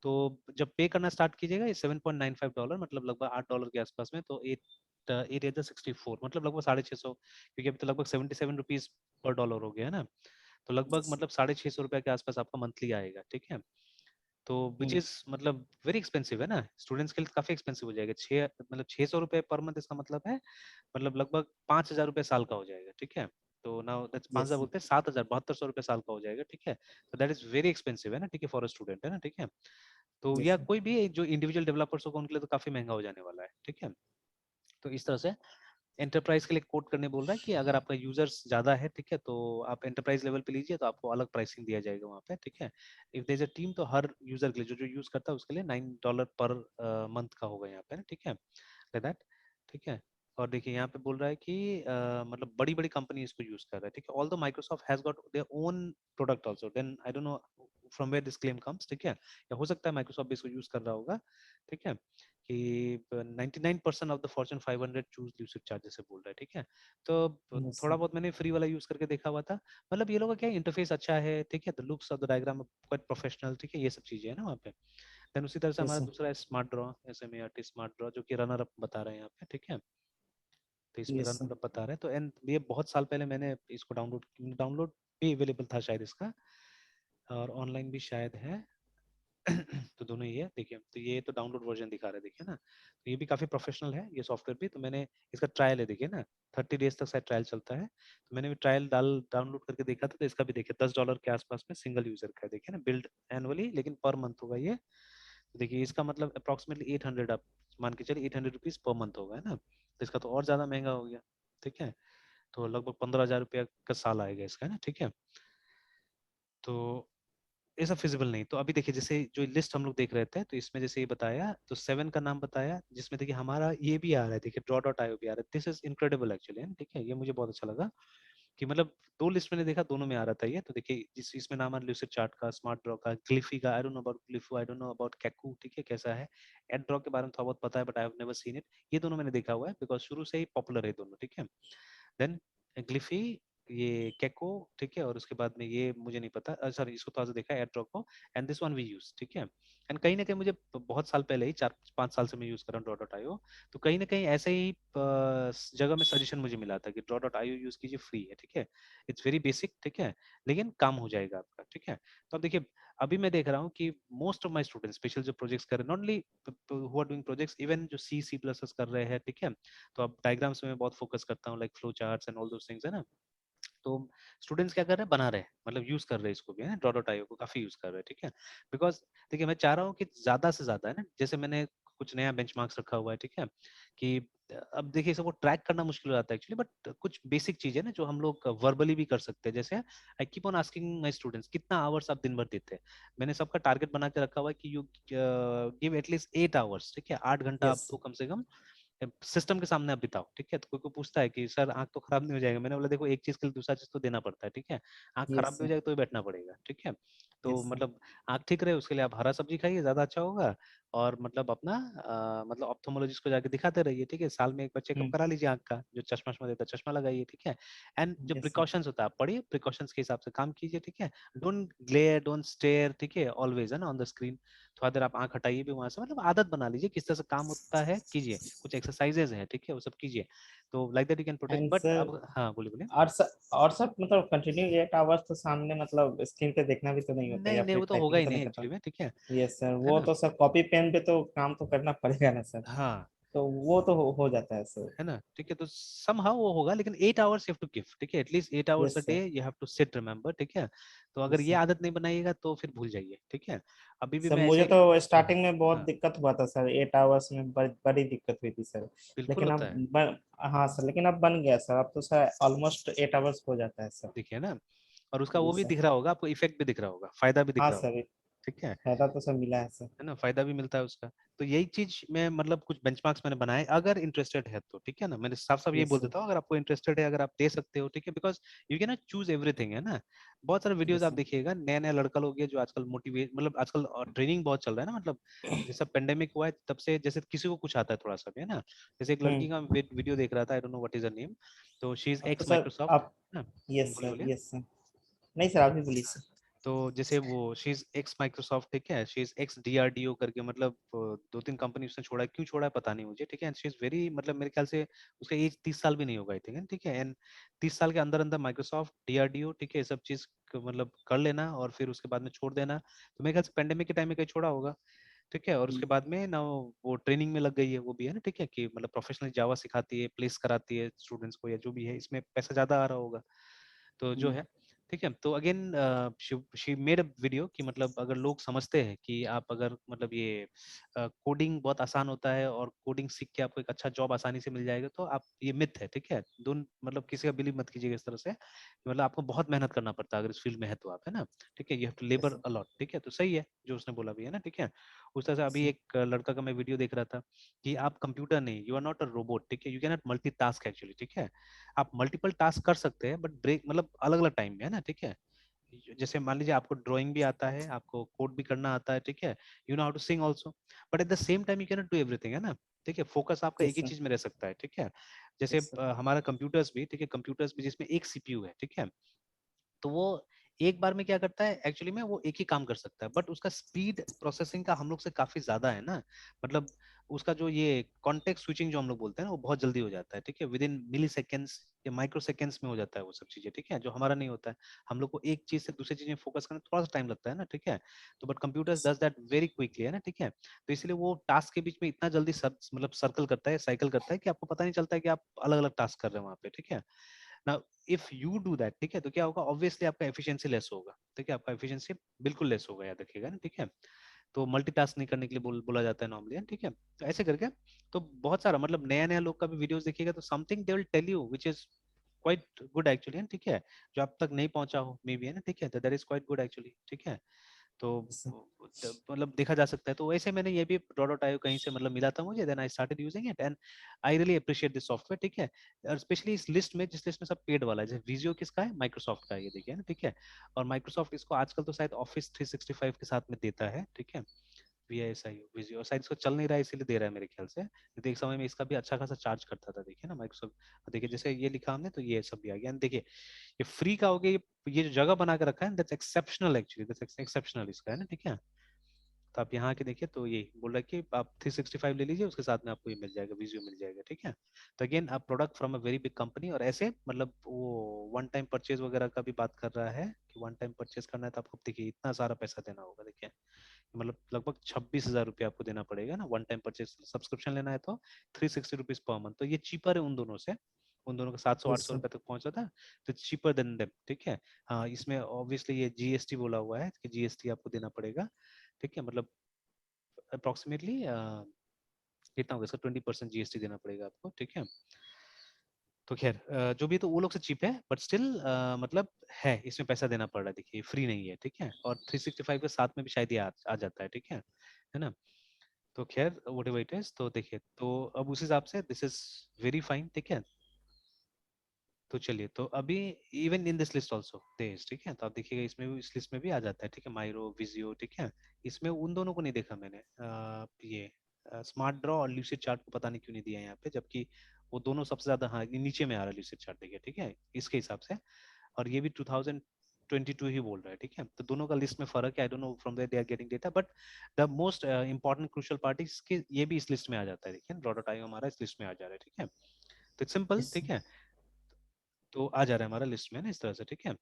तो जब पे करना स्टार्ट कीजिएगा ये $7.95, मतलब लगभग $8 के आसपास में, तो 8 8 64, मतलब लगभग 650, क्योंकि अभी तो लगभग ₹77 पर डॉलर हो गया है ना। तो लगभग मतलब ₹650 के आसपास आपका मंथली आएगा, ठीक है। तो विच इज मतलब वेरी एक्सपेंसिव है ना, स्टूडेंट्स के लिए काफी एक्सपेंसिव हो जाएगा, छः मतलब ₹600 पर मंथ, इसका मतलब है मतलब लगभग ₹5,000 साल का हो जाएगा, ठीक है। तो नाउ दैट्स 5,000 यस। बोलते हैं 7,000, ₹7200 साल का हो जाएगा, ठीक है। तो दैट इज वेरी एक्सपेंसिव है ना, ठीक है, फॉर अ स्टूडेंट, है ना, ठीक है। तो यस या सर। कोई भी जो इंडिविजुअल डेवलपर्स होगा उनके लिए तो काफी महंगा हो जाने वाला है, ठीक है। तो इस तरह से एंटरप्राइज के लिए कोट करने बोल रहा है कि अगर आपका यूजर्स ज्यादा है, ठीक है, तो आप एंटरप्राइज लेवल पे लीजिए, तो आपको अलग प्राइसिंग दिया जाएगा वहाँ पे, ठीक है। If there is a team, तो हर यूजर के लिए जो जो यूज करता है उसके लिए $9 पर मंथ का होगा यहाँ पे ना, ठीक है, लाइक दैट, ठीक है। और देखिए यहाँ पे बोल रहा है कि मतलब बड़ी बड़ी कंपनी इसको यूज कर रहा है, ठीक है। Although Microsoft has got their own product also, then I don't know from where this claim comes, ठीक है, या हो सकता है माइक्रोसॉफ्ट भी इसको यूज कर रहा होगा, ठीक है, कि 99% of the Fortune 500 choose lucid charge जैसे बोल रहा है, ठीक है। तो यस थोड़ा सर। बहुत मैंने फ्री वाला यूज करके देखा हुआ था, मतलब ये लोगों का क्या इंटरफेस अच्छा है, ठीक है, the looks of the diagram quite professional, ठीक है, ये सब चीजें है ना वहाँ पे। देन उसी तरह से यस हमारा सर। दूसरा है smart draw, SMART smart draw, जो कि रनर अप बता रहे हैं यहाँ पे, ठीक है। तो इसमें यस सर। रनर अप बता रहे हैं, तो एंड ये बहुत साल पहले मैंने इसको डाउनलोड भी अवेलेबल था शायद इसका, और ऑनलाइन भी शायद है। तो दोनों ही है, देखिए, तो ये तो डाउनलोड वर्जन दिखा रहे हैं, देखिए ना, तो ये भी काफी प्रोफेशनल है ये सॉफ्टवेयर भी। तो मैंने इसका ट्रायल है, देखिए ना, 30 डेज तक शायद ट्रायल चलता है, तो मैंने भी ट्रायल डाउनलोड करके देखा था, तो इसका भी देखिए $10 के आसपास में सिंगल यूजर का है, देखिए ना, बिल्ड एनुअली, लेकिन पर मंथ होगा ये। तो देखिए इसका मतलब अप्रोक्सीमेटली 800, आप मान के चलिए ₹800 पर मंथ होगा, है ना, तो इसका तो और ज्यादा महंगा हो गया, ठीक है, तो लगभग ₹15,000 का साल आएगा इसका, है ना, ठीक है। तो ये सब फिजिबल नहीं। तो अभी देखिए जैसे जो लिस्ट हम लोग देख रहे थे, तो इसमें जैसे ये बताया, तो 7 का नाम बताया, जिसमें देखिए हमारा ये भी आ रहा है, देखिए draw.io भी आ रहा है, दिस इज इनक्रेडिबल एक्चुअली, ठीक है, ये मुझे बहुत अच्छा लगा कि मतलब दो लिस्ट मैंने देखा, दोनों में आ रहा था ये। तो देखिए जिस इसमें नाम है ल्यूसिड चार्ट का, स्मार्ट ड्रॉ का, ग्लिफी का, I don't know about Gliffy, I don't know about Cacoo, ठीक है, कैसा है, एड ड्रॉ के बारे में थोड़ा बहुत पता है, but I have never seen it. ये दोनों मैंने देखा हुआ है, बिकॉज शुरू से ही पॉपुलर है दोनों, ठीक है। देन ग्लिफी, ये कैको, ठीक है, और उसके बाद में ये मुझे नहीं पता, सॉरी, इसको थोड़ा सा देखा है एयरड्रॉप को, and this one we use, ठीक है। एंड कहीं ना कहीं मुझे बहुत साल पहले ही, 4-5 साल से मैं यूज कर रहा हूँ draw.io, तो कहीं ना कहीं ऐसे ही जगह में सजेशन मुझे मिला था कि draw.io यूज कीजिए, फ्री है, ठीक है, इट्स वेरी बेसिक, ठीक है, लेकिन काम हो जाएगा आपका, ठीक है। तो अब देखिए, अभी मैं देख रहा हूँ कि most of my students, special जो प्रोजेक्ट्स कर रहे हैं, not only who are doing projects, even जो C++ कर रहे हैं, ठीक है, तो अब डायग्राम्स में मैं बहुत फोकस करता हूँ, like flow charts and all those things, है ना। तो स्टूडेंट्स क्या कर रहे हैं, बना रहे हैं, मतलब यूज कर रहे हैं इसको भी, है ना, draw.io को काफी यूज कर रहे हैं, ठीक है। बिकॉज देखिए मैं चाह रहा हूँ कि ज्यादा से ज्यादा, है ना, जैसे मैंने कुछ नया बेंचमार्क्स रखा हुआ है, ठीक है, कि अब देखिए सबको ट्रैक करना मुश्किल हो जाता है एक्चुअली, बट कुछ बेसिक चीज है ना जो हम लोग वर्बली भी कर सकते हैं, जैसे I keep on asking my students कितना आवर्स आप दिन भर देते हैं। मैंने सबका टारगेट बना के रखा हुआ है कि यू गिव एटलीस्ट 8 आवर्स, ठीक है, 8 घंटा आप यस। तो कम से कम सिस्टम के सामने आप बिताओ, ठीक है। तो कोई कोई पूछता है कि सर आंख तो खराब नहीं हो जाएगा, मैंने बोला देखो एक चीज के लिए दूसरा चीज तो देना पड़ता है, ठीक है, आंख खराब यस भी हो सर। जाएगा तो भी बैठना पड़ेगा, ठीक है। तो यस सर। मतलब आंख ठीक रहे उसके लिए आप हरा सब्जी खाइए, ज्यादा अच्छा होगा, और मतलब अपना मतलब ऑप्थोमोलॉजिस्ट को जाके दिखाते रहिए, ठीक है, साल में एक बार चेकअप करा लीजिए आंख का, जो चश्मा चश्मा देता है चश्मा लगाइए, ठीक है। एंड जो यस सर। प्रिकॉशंस होता है आप पढ़िए, प्रिकॉशंस के हिसाब से काम कीजिए, ठीक है, डोंट ग्लेयर, डोंट स्टेयर, ठीक है, ऑलवेज, है ना, ऑन द स्क्रीन। थोड़ा देर आप आंख हटाइए भी वहां से, मतलब आदत बना लीजिए, किस तरह से काम होता है कीजिए, कुछ एक्सरसाइजेज हैं, ठीक है, वो सब कीजिए, तो like that you can protect. And but sir, अब हाँ, बोलिए बोलिए। और सर मतलब कंटिन्यू 8 आवर्स तो सामने मतलब स्क्रीन पे देखना भी तो नहीं होता, नहीं या नहीं, फिर वो तो होगा टाइपिंग ही तो नहीं नहीं करता। एक्चुअली में, ठीक है यस सर, है वो ना। तो सर कॉपी पेन पे तो काम तो करना पड़ेगा ना सर। हाँ, तो वो तो हो जाता है सर। है ना, ठीक है, तो समहाउ वो होगा, लेकिन 8 hours you have to give, ठीक है, at least 8 hours a yes day sir. You have to sit, remember, ठीक है। तो अगर यस ये सर। आदत नहीं बनाइएगा तो फिर भूल जाइए, ठीक है। अभी भी सर मैं मुझे ऐसे, तो हाँ स्टार्टिंग में बहुत हाँ, दिक्कत हुआ था सर, 8 आवर्स में बड़ी दिक्कत हुई थी सर। बिल्कुल लेकिन होता अब है, हाँ सर, लेकिन अब बन गया सर, अब तो सर ऑलमोस्ट 8 आवर्स हो जाता है सर। देखिए ना, और उसका जी वो भी सर। दिख रहा होगा आपको, इफेक्ट भी दिख रहा होगा, फायदा भी दिख हाँ रहा होगा, सर, ठीक है फायदा तो सर मिला है सर। है ना, फायदा भी मिलता है उसका। तो यही चीज मैं मतलब कुछ बेंचमार्क्स मैंने बनाए, अगर इंटरेस्टेड है तो, ठीक है ना, मैंने साफ साफ यही यस बोल सर। देता हूँ, अगर आपको इंटरेस्टेड है, अगर आप दे सकते हो, ठीक है, because you can not choose everything, है ना। बहुत सारे वीडियोस यस आप सर। देखिएगा, नया नया लड़का लोग ये जो आजकल मोटिवेट, मतलब आजकल ट्रेनिंग बहुत चल रहा है ना, मतलब जैसा पेंडेमिक हुआ है तब से, जैसे किसी को कुछ आता है थोड़ा सा भी, है ना, जैसे एक लड़की का वीडियो देख रहा था, आई don't know what is her name, तो शी इज अब तो एक्स सर माइक्रोसॉफ्ट, आप। है ना। यस बोलिए सर। बोलिए। Yes sir. नहीं सर, आप ही बोलिए सर। तो जैसे वो शी इज एक्स माइक्रोसॉफ्ट, ठीक है, शी इज एक्स DRDO करके, मतलब 2-3 कंपनी उसने छोड़ा है, क्यों छोड़ा है पता नहीं मुझे, ठीक है, शी इज वेरी, मतलब मेरे ख्याल से उसका एज 30 साल भी नहीं होगा आई थिंक, ठीक है, एंड 30 साल के अंदर अंदर माइक्रोसॉफ्ट DRDO, ठीक है, ये सब चीज मतलब कर लेना और फिर उसके बाद में छोड़ देना, तो मेरे ख्याल से पेंडेमिक के टाइम में कहीं छोड़ा होगा, ठीक है, और उसके बाद में ना वो ट्रेनिंग में लग गई है, वो भी है ना, ठीक है, कि मतलब प्रोफेशनल जावा सिखाती है, प्लेस कराती है स्टूडेंट्स को, या जो भी है, इसमें पैसा ज्यादा आ रहा होगा, तो जो है, ठीक है। तो again she made a video कि मतलब अगर लोग समझते हैं कि आप अगर मतलब ये कोडिंग बहुत आसान होता है और कोडिंग सीख के आपको एक अच्छा जॉब आसानी से मिल जाएगा, तो आप, ये मिथ है, ठीक है, दोनों, मतलब किसी का बिलीव मत कीजिएगा इस तरह से कि मतलब आपको बहुत मेहनत करना पड़ता है अगर इस फील्ड में है तो आप, है ना, ठीक है, you have to yes labour sir. A lot, ठीक है, तो सही है जो उसने बोला भी, है ना, ठीक है। उस तरह से यस अभी सर। एक लड़का का मैं वीडियो देख रहा था कि आप कंप्यूटर नहीं, you are not a robot, ठीक है, you can not multitask actually, ठीक है, आप मल्टीपल टास्क कर सकते हैं, बट ब्रेक मतलब अलग अलग टाइम में, है ना, ठीक है, जैसे मान लीजिए आपको ड्राइंग भी आता है, आपको कोड भी करना आता है, ठीक है, you know how to sing also, but at the same time you can not do everything, है ना, ठीक है, फोकस आपका एक यस ही सर। चीज में रह सकता है, ठीक है। जैसे यस सर। हमारा कंप्यूटर्स भी, ठीक है, कंप्यूटर्स भी जिसमें एक सीपीयू है, ठीक है, तो वो एक बार में क्या करता है एक्चुअली में, वो एक ही काम कर सकता है, बट उसका स्पीड प्रोसेसिंग का हम लोग से काफी ज्यादा है ना, मतलब उसका जो ये कॉन्टेक्स्ट स्विचिंग जो हम लोग बोलते हैं ना, वो बहुत जल्दी हो जाता है, ठीक है, विद इन मिली सेकेंड्स या माइक्रो सेकेंड्स में हो जाता है वो सब चीजें, ठीक है, जो हमारा नहीं होता है। हम लोग को एक चीज से दूसरी चीज में फोकस करने में थोड़ा सा टाइम लगता है ना, ठीक है, तो but computers does that very quickly, है ना, ठीक है, तो इसलिए वो टास्क के बीच में इतना जल्दी मतलब सर्कल करता है, साइकिल करता है, कि आपको पता नहीं चलता है कि आप अलग अलग टास्क कर रहे हैं वहाँ पे, ठीक है ना। इफ यू डू दैट, ठीक है, तो क्या होगा, ऑब्वियसली आपका एफिशिएंसी लेस होगा, ठीक है, आपका एफिशिएंसी बिल्कुल लेस होगा, याद रखिएगा ना, ठीक है। तो मल्टीटास्क नहीं करने के लिए बोला जाता है नॉर्मली, ठीक है, तो ऐसे करके, तो बहुत सारा मतलब नया नया लोग का भी वीडियोस देखिएगा, तो something they will tell you which is quite good actually, ठीक है, जो आप तक नहीं पहुंचा हो मे बी, है ना, ठीक है, तो that is quite good actually, ठीक है। तो यस सर। मतलब देखा जा सकता है, तो वैसे मैंने ये भी डॉट आयो कहीं से मतलब मिला था मुझे, then I started using it, and I really appreciate this software, ठीक है। और स्पेशली इस लिस्ट में, जिस लिस्ट में सब पेड वाला है, जैसे विजियो किसका है, माइक्रोसॉफ्ट का है, ये देखिए ना, ठीक है, और माइक्रोसॉफ्ट इसको आजकल तो शायद ऑफिस 365 के साथ में देता है, ठीक है, VISIO विजियो, और शायद इसको चल नहीं रहा है इसीलिए दे रहा है मेरे ख्याल से, नहीं तो एक समय में इसका भी अच्छा खासा चार्ज करता था, देखिए ना माइक्रोसॉफ्ट, देखिए जैसे ये लिखा हमने, तो ये सब भी आ गया, देखिए ये फ्री का हो गया, ये जो जगह बना के रखा है, that's exceptional actually, that's exceptional इसका, है ना, ठीक है। तो आप यहाँ आके देखिए, तो ये बोल रहा है कि आप 365 ले लीजिए, उसके साथ में आपको ये मिल जाएगा, विजियो मिल जाएगा, ठीक है। तो अगेन आप product from a very big company, और ऐसे मतलब वो वन टाइम परचेज वगैरह का भी बात कर रहा है, कि वन टाइम परचेज करना है तो आपको देखिए इतना सारा पैसा देना होगा, देखिए मतलब लगभग 26,000 रुपया आपको देना पड़ेगा ना, वन टाइम परचेज सब्सक्रिप्शन लेना है तो 360 रुपीज पर मंथ, तो ये चीपर है उन दोनों से, उन दोनों का 700 यस 800 सर। रुपए तक पहुंचा था, तो चीपर देन देम, ठीक है। हाँ, इसमें ऑब्वियसली ये जीएसटी बोला हुआ है कि जीएसटी आपको देना पड़ेगा, ठीक है, मतलब अप्रोक्सीमेटली कितना होगा इसका, 20% जीएसटी देना पड़ेगा आपको, ठीक है। तो खैर जो भी, तो वो लोग से चीप है, बट स्टिल मतलब है, इसमें पैसा देना पड़ रहा है, देखिए फ्री नहीं है, ठीक है, और 365 के साथ में भी शायद ये आ जाता है, ठीक है ना। तो खैर वट एवर इट इज, तो देखिए, तो अब उस हिसाब से दिस इज वेरी फाइन, ठीक है। तो चलिए, तो अभी even in this list also there, ठीक है, तो आप देखिएगा इसमें भी, इस लिस्ट में भी आ जाता है, ठीक है, माइरो विजियो, ठीक है। इसमें उन दोनों को नहीं देखा मैंने, ये स्मार्ट ड्रॉ और ल्यूसिड चार्ट को पता नहीं क्यों नहीं दिया यहाँ पे, जबकि वो दोनों सबसे ज्यादा, हाँ, नीचे में आ रहा है ल्यूसिड चार्ट, देखिए, ठीक है, इसके हिसाब से, और ये भी 2022 ही बोल रहा है, ठीक है, तो दोनों का लिस्ट में फर्क है, I don't know from where they are getting data, but the most important crucial part इसके, ये भी इस लिस्ट में आ जाता है, देखिए ड्रॉ डॉट आईओ हमारा इस लिस्ट में आ जा रहा है, ठीक है, तो इट्स सिंपल, यस ठीक सर। है, तो आ जा रहा है हमारा लिस्ट में ना इस तरह से, ठीक है।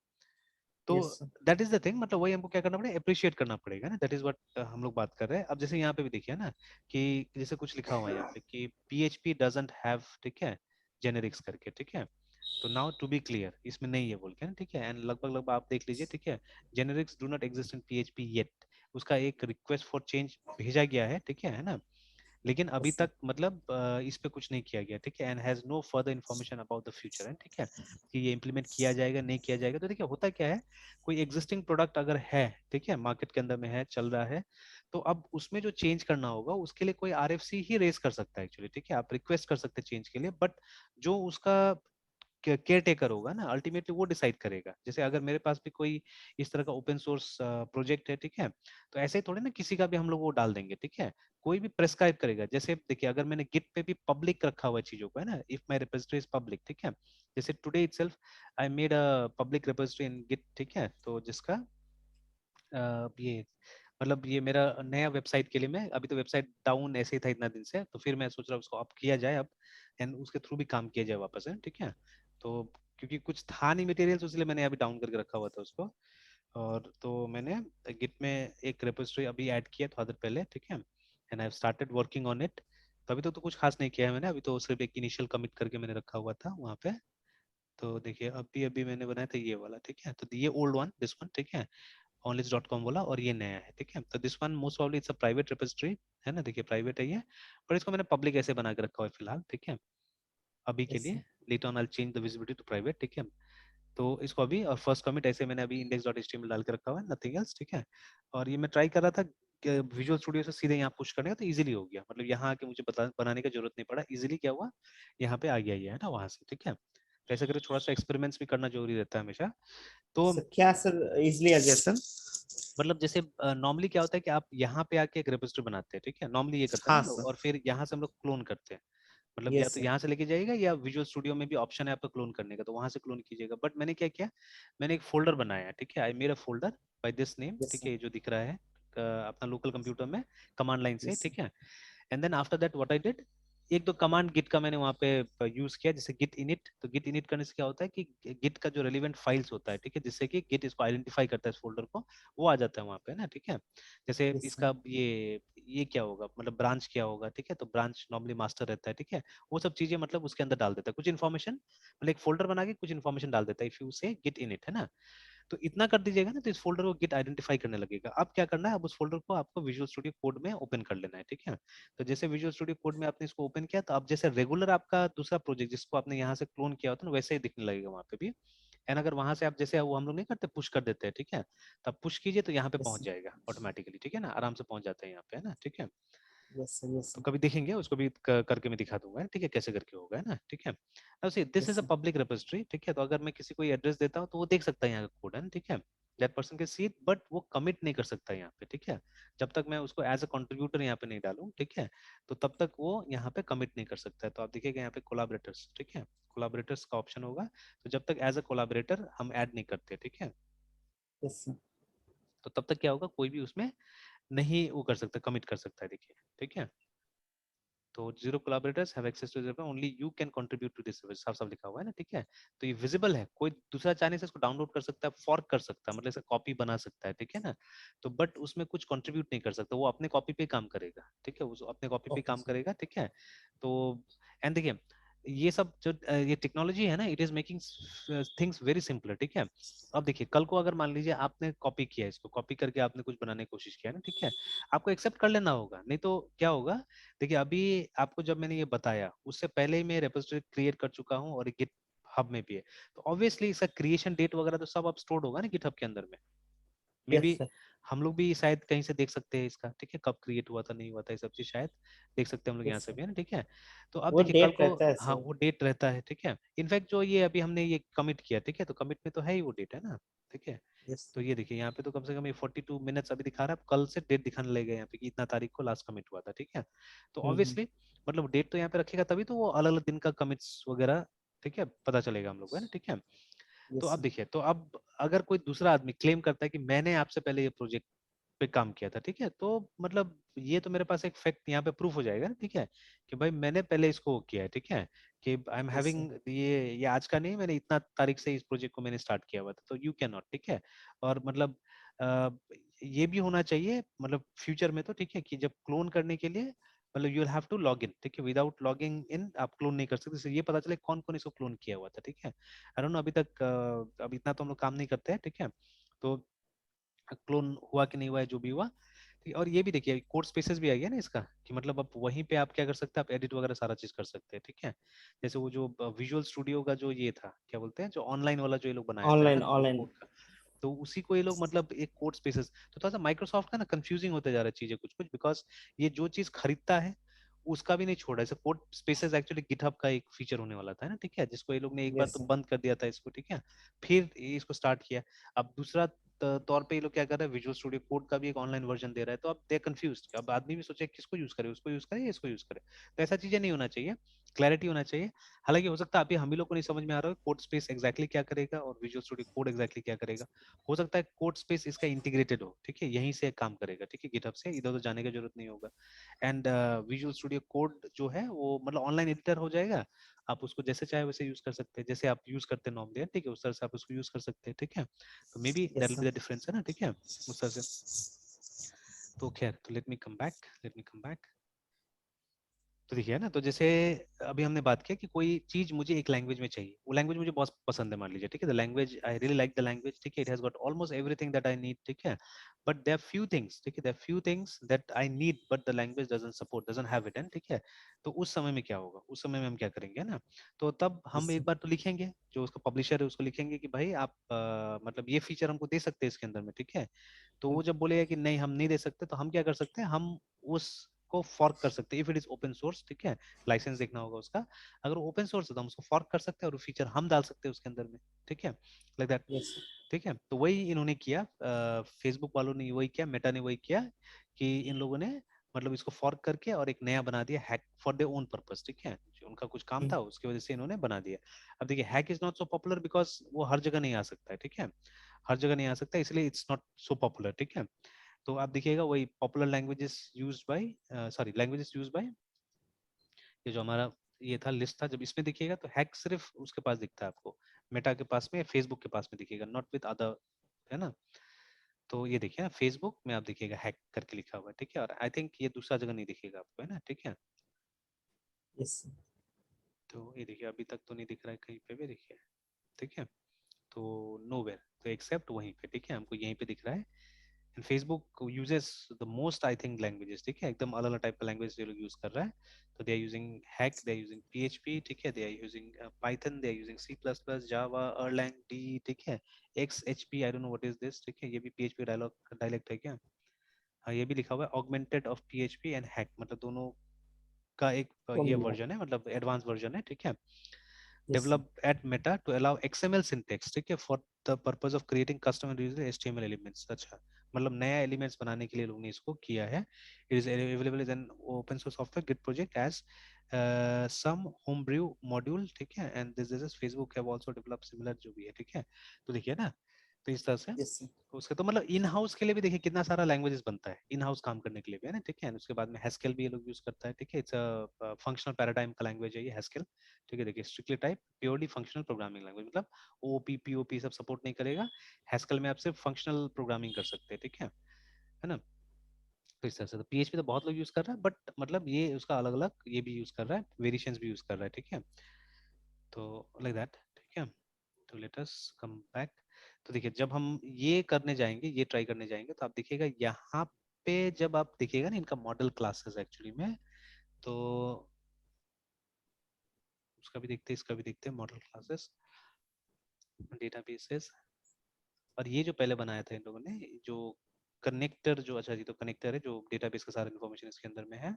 तो yes sir. That is the thing, मतलब वही हमको क्या करना पड़ेगा, अप्रिशिएट करना पड़ेगा ना, दैट इज व्हाट हम लोग बात कर रहे हैं। अब जैसे यहाँ पे भी देखिए ना, कि जैसे कुछ लिखा हुआ है यहाँ पे कि PHP डजंट हैव, ठीक है, जेनेरिक्स करके, ठीक है, तो नाउ टू बी क्लियर, इसमें नहीं है बोल के ना, ठीक है, एंड लगभग लगभग आप देख लीजिए, ठीक है, generics do not exist in PHP yet, उसका एक रिक्वेस्ट फॉर चेंज भेजा गया है, ठीक है ना, लेकिन अभी यस सर। तक मतलब इस पे कुछ नहीं किया गया, ठीक है, and has no further information about the future, है, ठीक है, कि ये इम्प्लीमेंट किया जाएगा नहीं किया जाएगा। तो देखिए होता क्या है, कोई एग्जिस्टिंग प्रोडक्ट अगर है, ठीक है, मार्केट के अंदर में है, चल रहा है, तो अब उसमें जो चेंज करना होगा उसके लिए कोई RFC ही रेस कर सकता है एक्चुअली, ठीक है, आप रिक्वेस्ट कर सकते हैं चेंज के लिए, बट जो उसका केयर टेकर होगा ना, अल्टीमेटली वो डिसाइड करेगा। जैसे अगर मेरे पास भी कोई इस तरह का ओपन सोर्स प्रोजेक्ट है, ठीक है, तो ऐसे ही थोड़े ना किसी का भी हम लोग वो डाल देंगे, ठीक है, कोई भी प्रेस्क्राइब करेगा। जैसे देखिए, अगर मैंने गिट पे भी पब्लिक रखा हुआ है चीजों को, है ना, if my repository is public, ठीक है, जैसे today itself I made a public repository in Git, ठीक है, तो जिसका ये मतलब ये मेरा नया वेबसाइट के लिए, मैं अभी तो वेबसाइट डाउन ऐसे ही था इतना दिन से, तो फिर मैं सोच रहा हूँ उसको अप किया जाए अब, एंड उसके थ्रू भी काम किया जाए वापस, है, ठीक है। तो क्योंकि कुछ था नहीं मटेरियल, तो इसलिए मैंने अभी डाउन करके रखा हुआ था उसको, और तो मैंने गिट में एक रेपोजिटरी अभी ऐड किया थोड़ा देर पहले, ठीक है, and I started working on it. तो अभी तो कुछ खास नहीं किया है मैंने, अभी तो सिर्फ एक इनिशियल कमिट करके मैंने रखा हुआ था वहाँ पे। तो देखिए अभी अभी मैंने बनाया था ये वाला, ठीक है, तो ये ओल्ड वन, दिस वन, ठीक है, onlist.com वाला, और ये नया है, ठीक है, तो this one most probably it's a private repository, है ना, देखिए प्राइवेट है ये, पर इसको मैंने पब्लिक ऐसे बना के रखा हुआ है फिलहाल, ठीक है, अभी के यस लिए। Sir. Later on I change the visibility to private, ठीक है। तो इसको अभी, और फर्स्ट कमिट ऐसे मैंने अभी index.html डाल के रखा हुआ है, नथिंग एल्स, ठीक है। और ये मैं ट्राई कर रहा था विजुअल स्टूडियो से सीधे यहाँ पुश करने का, तो इजीली हो गया, मतलब यहाँ आके मुझे बनाने का जरूरत नहीं पड़ा, इजीली क्या हुआ, यहाँ पे आ गया ये, है ना, वहां से, ठीक है। तो ऐसे करके थोड़ा सा एक्सपेरिमेंट्स भी करना जरूरी रहता है हमेशा। तो सर क्या सर इजली आ गया सर? मतलब जैसे नॉर्मली क्या होता है कि आप यहाँ पे आके एक रेपोजिटरी बनाते हैं, ठीक है, नॉर्मली ये करते हैं हाँ ना लोग, सर। और फिर यहाँ से हम लोग क्लोन करते हैं। मतलब या यस तो सर। यहाँ से लेके जाइएगा या विजुअल स्टूडियो में भी ऑप्शन है आपका क्लोन करने का, तो वहां से क्लोन कीजिएगा। बट मैंने क्या किया, मैंने एक फोल्डर बनाया है, ठीक है, I made a folder by this name, yes ठीक सर। है, ये जो दिख रहा है अपना लोकल कंप्यूटर में कमांड लाइन से, यस सर। ठीक है। And then after that what I did, एक दो कमांड गिट का मैंने वहाँ पे यूज किया, जैसे गिट इनिट। तो गिट इनिट करने से क्या होता है कि गिट का जो रेलिवेंट फाइल्स होता है, ठीक है, जिससे कि गिट इसको आइडेंटिफाई करता है इस फोल्डर को, वो आ जाता है वहाँ पे ना, ठीक है। जैसे यस सर। इसका ये क्या होगा, मतलब ब्रांच क्या होगा, ठीक है, तो ब्रांच नॉर्मली मास्टर रहता है, ठीक है। वो सब चीजें मतलब उसके अंदर डाल देता है कुछ इन्फॉर्मेशन, मतलब एक फोल्डर बना के कुछ इन्फॉर्मेशन डाल देता है, इफ यू से गिट इनिट, है ना। तो इतना कर दीजिएगा ना, तो इस फोल्डर को गिट आइडेंटिफाई करने लगेगा। अब क्या करना है, अब उस फोल्डर को आपको विजुअल स्टूडियो कोड में ओपन कर लेना है, ठीक है। तो जैसे विजुअल स्टूडियो कोड में आपने इसको ओपन किया, तो अब जैसे रेगुलर आपका दूसरा प्रोजेक्ट जिसको आपने यहाँ से क्लोन किया होता है ना, वैसे ही दिखने लगेगा वहाँ पे भी। एंड अगर वहां से आप जैसे वो हम लोग नहीं करते, पुश कर देते हैं, ठीक है, तब पुश कीजिए तो यहाँ पे यस पहुंच सर। जाएगा ऑटोमेटिकली, ठीक है ना, आराम से पहुंच जाता है यहाँ पे, है ना, ठीक है। Yes sir. यस तो सर। कभी देखेंगे उसको भी करके मैं दिखा दूंगा, ठीक है, कैसे करके होगा, है ना, ठीक है। अब see this yes is a sir. Public repository, ठीक है, तो अगर मैं किसी को एड्रेस देता हूँ तो वो देख सकता है यहाँ का कोड, है ना, ठीक है। दैट पर्सन के सी, बट वो कमिट नहीं कर सकता यहाँ पे, ठीक है, जब तक मैं उसको एज अ कंट्रीब्यूटर यहाँ पे नहीं डालूं, ठीक है। तो तब तक वो यहाँ पे कमिट नहीं कर सकता है। तो आप देखिएगा यहाँ पे कोलाबरेटर्स, ठीक है, कोलाबरेटर्स का ऑप्शन होगा, तो जब तक एज अ कोलाबरेटर हम ऐड नहीं करते, ठीक है, यस सर। तो तब तक क्या होगा, कोई भी उसमें नहीं वो कर सकता, कमिट कर सकता है, देखिए, ठीक है। तो zero collaborators have access to this, only you can contribute to this service, साफ साफ लिखा हुआ है ना, ठीक है। तो ये विजिबल है, कोई दूसरा चाहने से इसको डाउनलोड कर सकता है, फॉर्क कर सकता है, मतलब इसे कॉपी बना सकता है, ठीक है ना। तो बट उसमें कुछ कंट्रीब्यूट नहीं कर सकता, वो अपने कॉपी पे काम करेगा, ठीक है, वो अपने कॉपी पे ओके काम सर। करेगा, ठीक है। तो एंड देखिए, ये सब जो ये टेक्नोलॉजी है ना, it is making things very simpler, ठीक है। अब देखिए, कल को अगर मान लीजिए आपने कॉपी किया, इसको कॉपी करके आपने कुछ बनाने की कोशिश किया ना, ठीक है, आपको एक्सेप्ट कर लेना होगा, नहीं तो क्या होगा। देखिए अभी आपको जब मैंने ये बताया, उससे पहले ही मैं रेपोजिटरी क्रिएट कर चुका हूँ और गिट हब में भी है, तो ऑब्वियसली इसका क्रिएशन डेट वगैरह तो सब अब स्टोर्ड होगा ना गिट हब के अंदर में। मे यस बी सर। हम लोग भी शायद कहीं से देख सकते हैं इसका, ठीक है, कब क्रिएट हुआ था, नहीं हुआ था, ये सब चीज शायद देख सकते हैं हम लोग यहाँ यस से सर। भी, है ना, ठीक है। तो अब वो देखिए कल डेट को, रहता है हाँ सर। वो डेट रहता है, ठीक है। इनफैक्ट जो ये अभी हमने ये कमिट किया, ठीक है, तो कमिट में तो है ही वो डेट, है ना, ठीक है। यस तो सर। ये देखिए यहाँ पे तो कम से कम ये 42 मिनट्स अभी दिखा रहा है, अब कल से डेट दिखाने लगेगा यहाँ पे कि इतना तारीख को लास्ट कमिट हुआ था, ठीक है। तो हम्म। ऑब्वियसली मतलब डेट तो यहाँ पे रखेगा, तभी तो वो अलग अलग दिन का कमिट्स वगैरह, ठीक है, पता चलेगा हम लोग को, है ना, ठीक है। तो यस अब सर। देखिए, तो अब अगर कोई दूसरा आदमी क्लेम करता है कि मैंने आपसे पहले ये प्रोजेक्ट पे काम किया था, ठीक है, तो मतलब ये तो मेरे पास एक फैक्ट यहाँ पे प्रूफ हो जाएगा ना, ठीक है, कि भाई मैंने पहले इसको किया है, ठीक है, कि I am yes sir. Having ये आज का नहीं, मैंने इतना तारीख से इस प्रोजेक्ट को मैंने स्टार्ट किया हुआ था, तो यू कैन नॉट, ठीक है। और मतलब अ, ये भी होना चाहिए मतलब फ्यूचर में तो, ठीक है, कि जब क्लोन करने के लिए मतलब you will have to log in, ठीक है, विदाउट लॉगिंग इन आप क्लोन नहीं कर सकते, इससे ये पता चले कौन कौन इसको क्लोन किया हुआ था, ठीक है। आई डोंट नो अभी तक अब इतना तो हम लोग काम नहीं करते हैं, ठीक है। तो क्लोन हुआ कि नहीं हुआ है, जो भी हुआ, ठीक है? और ये भी देखिए कोड स्पेसेस भी आ गया ना इसका, कि मतलब अब वहीं पे आप क्या कर सकते हैं, आप एडिट वगैरह सारा चीज कर सकते हैं, ठीक है। जैसे वो जो विजुअल स्टूडियो का जो ये था, क्या बोलते हैं, जो ऑनलाइन वाला जो ये लोग बनाया था, है ना, ऑनलाइन नो ऑनलाइन। कोड का, तो उसी को ये लोग मतलब एक कोड स्पेसेस, तो थोड़ा सा माइक्रोसॉफ्ट का ना कंफ्यूजिंग होते जा रहा है चीजें कुछ कुछ, बिकॉज ये जो चीज खरीदता है उसका भी नहीं छोड़ा, जैसे कोड स्पेसेस एक्चुअली गिटहब का एक फीचर होने वाला था, है ना, ठीक है, जिसको ये लोग ने एक बार यस तो सर। बंद कर दिया था इसको, ठीक है, फिर इसको स्टार्ट किया। अब दूसरा तौर पे ये लोग क्या कर रहे हैं, विजुअल स्टूडियो कोड का भी एक ऑनलाइन वर्जन दे रहा है, तो अब दे कंफ्यूज, अब आदमी भी सोचे किसको यूज करे, उसको यूज करे या इसको यूज करे। तो ऐसा चीजें नहीं होना चाहिए, क्लैरिटी होना चाहिए। हालांकि हो सकता है अभी हम ही लोग को नहीं समझ में आ रहा है कोड स्पेस एग्जैक्टली क्या करेगा और विजुअल स्टूडियो कोड एग्जैक्टली क्या करेगा। हो सकता है कोड स्पेस इसका इंटीग्रेटेड हो, ठीक है, यहीं से काम करेगा, ठीक है, गिटहब से इधर उधर जाने की जरूरत नहीं होगा। एंड विजुअल स्टूडियो कोड जो है वो मतलब ऑनलाइन एडिटर हो जाएगा, आप उसको जैसे चाहे वैसे यूज कर सकते हैं, जैसे आप यूज करते हैं नॉर्मली, ठीक है, उस तरह से आप उसको यूज कर सकते हैं, ठीक है। तो may be that yes will sir. Be the difference, है ना, ठीक है, उस तरह से। तो खैर, तो let me come back, let me come back. तो देखिए ना, तो जैसे अभी हमने बात किया कि कोई चीज मुझे एक लैंग्वेज में चाहिए, वो लैंग्वेज मुझे बहुत पसंद है मान लीजिए, ठीक है, the language I really like the language, ठीक है, it has got almost everything that I need, ठीक है। बट देयर फ्यू थिंग्स, ठीक है, there few things that I need but the language doesn't support, doesn't have it, and ठीक है। तो उस समय में क्या होगा, उस समय में हम क्या करेंगे ना, तो तब हम यस एक सर। बार तो लिखेंगे, जो उसका पब्लिशर है उसको लिखेंगे कि भाई आप मतलब ये फीचर हमको दे सकते हैं इसके अंदर में, ठीक है। तो वो जब बोलेगा कि नहीं हम नहीं दे सकते, तो हम क्या कर सकते हैं, हम उस को फॉर्क कर सकते हैं if it is open source, ठीक है, लाइसेंस देखना होगा उसका। अगर ओपन सोर्स है तो हम उसको फॉर्क कर सकते हैं और फीचर हम डाल सकते हैं उसके अंदर में, ठीक है, लाइक दैट। यस ठीक है, तो वही इन्होंने किया, फेसबुक वालों ने वही किया, मेटा ने वही किया कि इन लोगों ने मतलब इसको फॉर्क करके और एक नया बना दिया hack for their own purpose, ठीक है, जो उनका कुछ काम सर। था उसकी वजह से इन्होंने बना दिया। अब देखिए hack is not so popular because वो हर जगह नहीं आ सकता है, ठीक है, हर जगह नहीं आ सकता, इसलिए इट्स नॉट सो पॉपुलर, ठीक है। तो आप देखिएगा वही popular languages used by, sorry languages used by, ये जो हमारा ये था लिस्ट था, जब इसमें देखिएगा तो हैक सिर्फ उसके पास दिखता है आपको, मेटा के पास में, फेसबुक के पास में दिखेगा, नॉट विद अदर, है ना। तो ये देखिए ना फेसबुक में आप देखिएगा हैक करके लिखा हुआ है, ठीक है, और आई थिंक ये दूसरा जगह नहीं दिखेगा आपको, है ना, ठीक है। यस तो ये देखिए अभी तक तो नहीं दिख रहा है कहीं पे भी, देखिए, ठीक है, तो नोवेयर, तो एक्सेप्ट वहीं पे, ठीक है, हमको यहीं पे दिख रहा है। And Facebook uses the most I think languages, ठीक है, एकदम अलग अलग टाइप का लैंग्वेज ये लोग यूज कर रहा है। तो they are using Hack, they are using PHP, ठीक है, they are using Python, they are using C++, Java, erlang, D, ठीक है, XHP, I don't know what is this, ठीक है, ये भी PHP डायलेक्ट है क्या। हाँ ये भी लिखा हुआ है augmented of PHP and hack, मतलब दोनों का एक ये कॉम्बिनेशन। वर्जन है, मतलब एडवांस वर्जन है, ठीक है। Yes sir. Developed at Meta to allow XML syntax, ठीक है, for the purpose of creating custom and user HTML elements। अच्छा, मतलब नया एलिमेंट्स बनाने के लिए लोगों ने इसको किया है। It is available as an open source software Git project as some homebrew module, ठीक है, and this is Facebook have also developed similar जो भी है, ठीक है। तो देखिए ना, तो इस तरह से यस सर। उसके तो मतलब इन हाउस के लिए भी देखिए कितना सारा लैंग्वेजेस बनता है इन हाउस काम करने के लिए भी, है ना, ठीक है। उसके बाद में हैस्केल भी ये लोग यूज करता है, ठीक है, इट्स अ फंक्शनल पैराडाइम का लैंग्वेज है ये हैस्केल, ठीक है। देखिए strictly type purely functional programming language, मतलब OOP POP सब सपोर्ट नहीं करेगा। हैस्केल में आप सिर्फ फंक्शनल प्रोग्रामिंग कर सकते हैं, ठीक है ना। तो इस तरह से तो PHP तो बहुत लोग यूज कर रहा है, बट मतलब ये उसका अलग अलग ये भी यूज कर रहा है, वेरिएशंस भी यूज कर रहा है, ठीक है। तो लाइक दैट, ठीक है। तो लेट अस कम बैक। तो देखिए जब हम ये करने जाएंगे, ये ट्राई करने जाएंगे, तो आप देखिएगा यहाँ पे जब आप देखिएगा ना इनका मॉडल क्लासेस एक्चुअली में, तो उसका भी देखते हैं, इसका भी देखते हैं, मॉडल क्लासेस डेटाबेसेस। और ये जो पहले बनाया था इन लोगों ने, जो कनेक्टर जो, अच्छा जी, तो कनेक्टर है जो डेटाबेस का सारा इन्फॉर्मेशन इसके अंदर में है।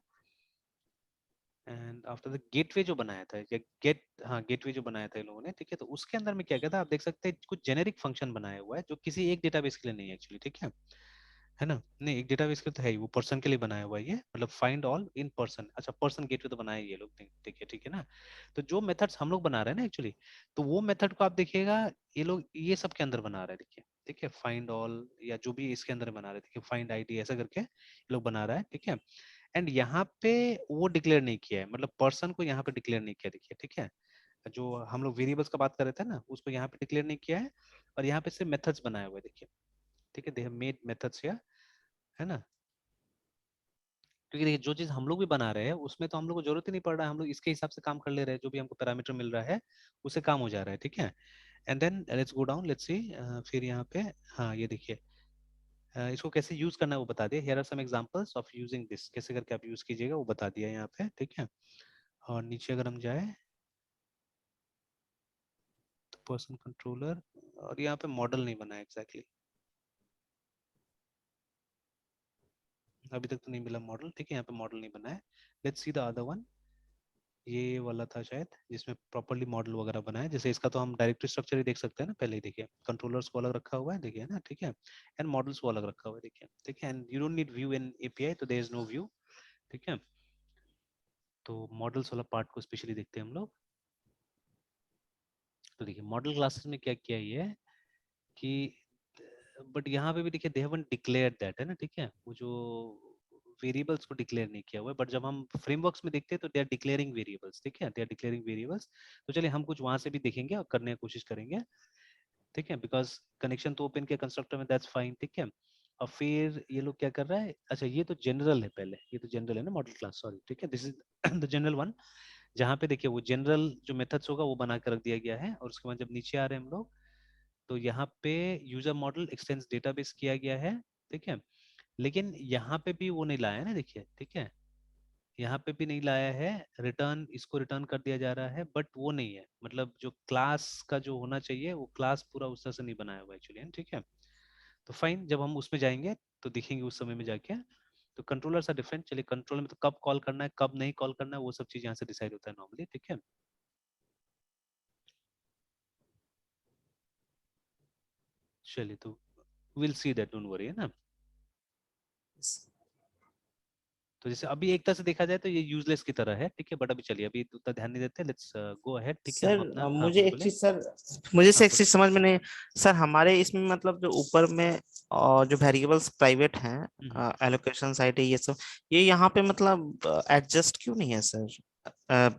एंड आफ्टर द गेटवे जो बनाया था, या गेट, हाँ गेटवे जो बनाया था इन लोगों ने, ठीक है, तो उसके अंदर में क्या क्या था आप देख सकते हैं, कुछ जेनेरिक फंक्शन बनाया हुआ है जो किसी एक डेटाबेस के लिए नहीं है एक्चुअली, ठीक है ना, नहीं एक डेटाबेस के लिए तो है ही, वो पर्सन के लिए बनाया हुआ है ये, मतलब फाइंड ऑल इन पर्सन, अच्छा पर्सन गेटवे तो बनाया ये लोग, ठीक है ना। तो जो मेथड्स हम लोग बना रहे हैं ना एक्चुअली, तो वो मेथड को आप देखिएगा ये लोग ये सब के अंदर बना रहे हैं, देखिए, ठीक है, फाइंड ऑल या जो भी इसके अंदर बना रहे हैं, देखिए फाइंड ID ऐसा करके ये लोग बना रहा है, ठीक है। एंड यहाँ पे वो डिक्लेयर नहीं किया है, मतलब पर्सन को यहाँ पे डिक्लेयर नहीं किया, देखिए, ठीक है, जो हम लोग वेरिएबल्स का बात कर रहे थे ना उसको यहाँ पे डिक्लेयर नहीं किया है, और यहाँ पे सिर्फ मेथड्स बनाए हुए हैं, देखिए, ठीक है, दे हैव मेड मेथड्स या, है ना। क्योंकि देखिए जो चीज हम लोग भी बना रहे हैं उसमें तो हम लोग को जरूरत ही नहीं पड़ रहा है, हम लोग इसके हिसाब से काम कर ले रहे हैं, जो भी हमको पैरामीटर मिल रहा है उससे काम हो जा रहा है, ठीक है। And then let's go down, let's see, फिर यहाँ पे, हाँ ये देखिए, इसको कैसे यूज करना है वो बता दिया, here are some examples of using this, कैसे करके आप यूज कीजिएगा वो बता दिया यहाँ पे, ठीक है। और नीचे अगर हम जाए तो पर्सन कंट्रोलर, और यहाँ पे मॉडल नहीं बना है एग्जैक्टली, अभी तक तो नहीं मिला मॉडल, ठीक है, यहाँ पे मॉडल नहीं बना है। Let's see the other one, ये वाला था शायद जिसमें प्रॉपरली मॉडल वगैरह बना है, जैसे इसका तो हम डायरेक्टरी स्ट्रक्चर ही देख सकते हैं ना, पहले ही देखिए कंट्रोलर्स को अलग रखा हुआ है, देखिए ना, ठीक है, एंड मॉडल्स को अलग रखा हुआ है, देखिए, ठीक है, and you don't need view in API, तो देयर इज नो व्यू, ठीक है। तो मॉडल्स वाला पार्ट को स्पेशली देखते हैं हम लोग। तो देखिए मॉडल क्लासेस में क्या किया ये है कि, बट यहाँ पे भी देखिए दे हैवंट डिक्लेयर्ड दैट, है ना, ठीक है, वो जो वेरिएबल्स को डिक्लेयर नहीं किया हुआ है, बट जब हम फ्रेमवर्क्स में देखते हैं तो दे आर डिक्लेयरिंग वेरिएबल्स, ठीक है, दे आर डिक्लेयरिंग वेरिएबल्स। तो चलिए हम कुछ वहां से भी देखेंगे और करने की कोशिश करेंगे, ठीक है, बिकॉज कनेक्शन तो ओपन किया कंस्ट्रक्टर में, दैट्स फाइन, ठीक है। और फिर ये लोग क्या कर रहा है, अच्छा ये तो जनरल है, पहले ये तो जनरल है ना मॉडल क्लास, सॉरी, ठीक है, this is the general one, जहाँ पे देखिए वो जनरल जो मेथड्स होगा वो बना कर रख दिया गया है, और उसके बाद जब नीचे आ रहे हैं हम लोग, तो यहाँ पे यूजर मॉडल एक्सटेंस डेटाबेस किया गया है, ठीक है। लेकिन यहाँ पे भी वो नहीं लाया है ना, देखिए, ठीक है, यहाँ पे भी नहीं लाया है, रिटर्न इसको रिटर्न कर दिया जा रहा है, बट वो नहीं है, मतलब जो क्लास का जो होना चाहिए वो क्लास पूरा उस तरह से नहीं बनाया हुआ एक्चुअली, ठीक है। तो फाइन, जब हम उसमें जाएंगे तो देखेंगे उस समय में जाके। तो कंट्रोलर्स आर डिफरेंट। चलिए कंट्रोलर में तो कब कॉल करना है कब नहीं कॉल करना है वो सब चीज यहाँ से डिसाइड होता है नॉर्मली, ठीक है। चलिए तो will see that, don't worry, है ना। तो जैसे अभी एक तरह से देखा जाए तो ये यूजलेस की तरह है, ठीक है, बट अभी चलिए अभी उतना ध्यान नहीं देते, लेट्स गो अहेड, ठीक है। हम सर अपना, हाँ मुझे बोले एक बोले। चीज सर, मुझे से हाँ एक बोले। चीज समझ में नहीं। सर हमारे इसमें मतलब जो ऊपर में और जो वेरिएबल्स प्राइवेट हम्म। हैं, एलोकेशन साइट है ये सब, ये यहाँ पे मतलब एडजस्ट क्यों नहीं है सर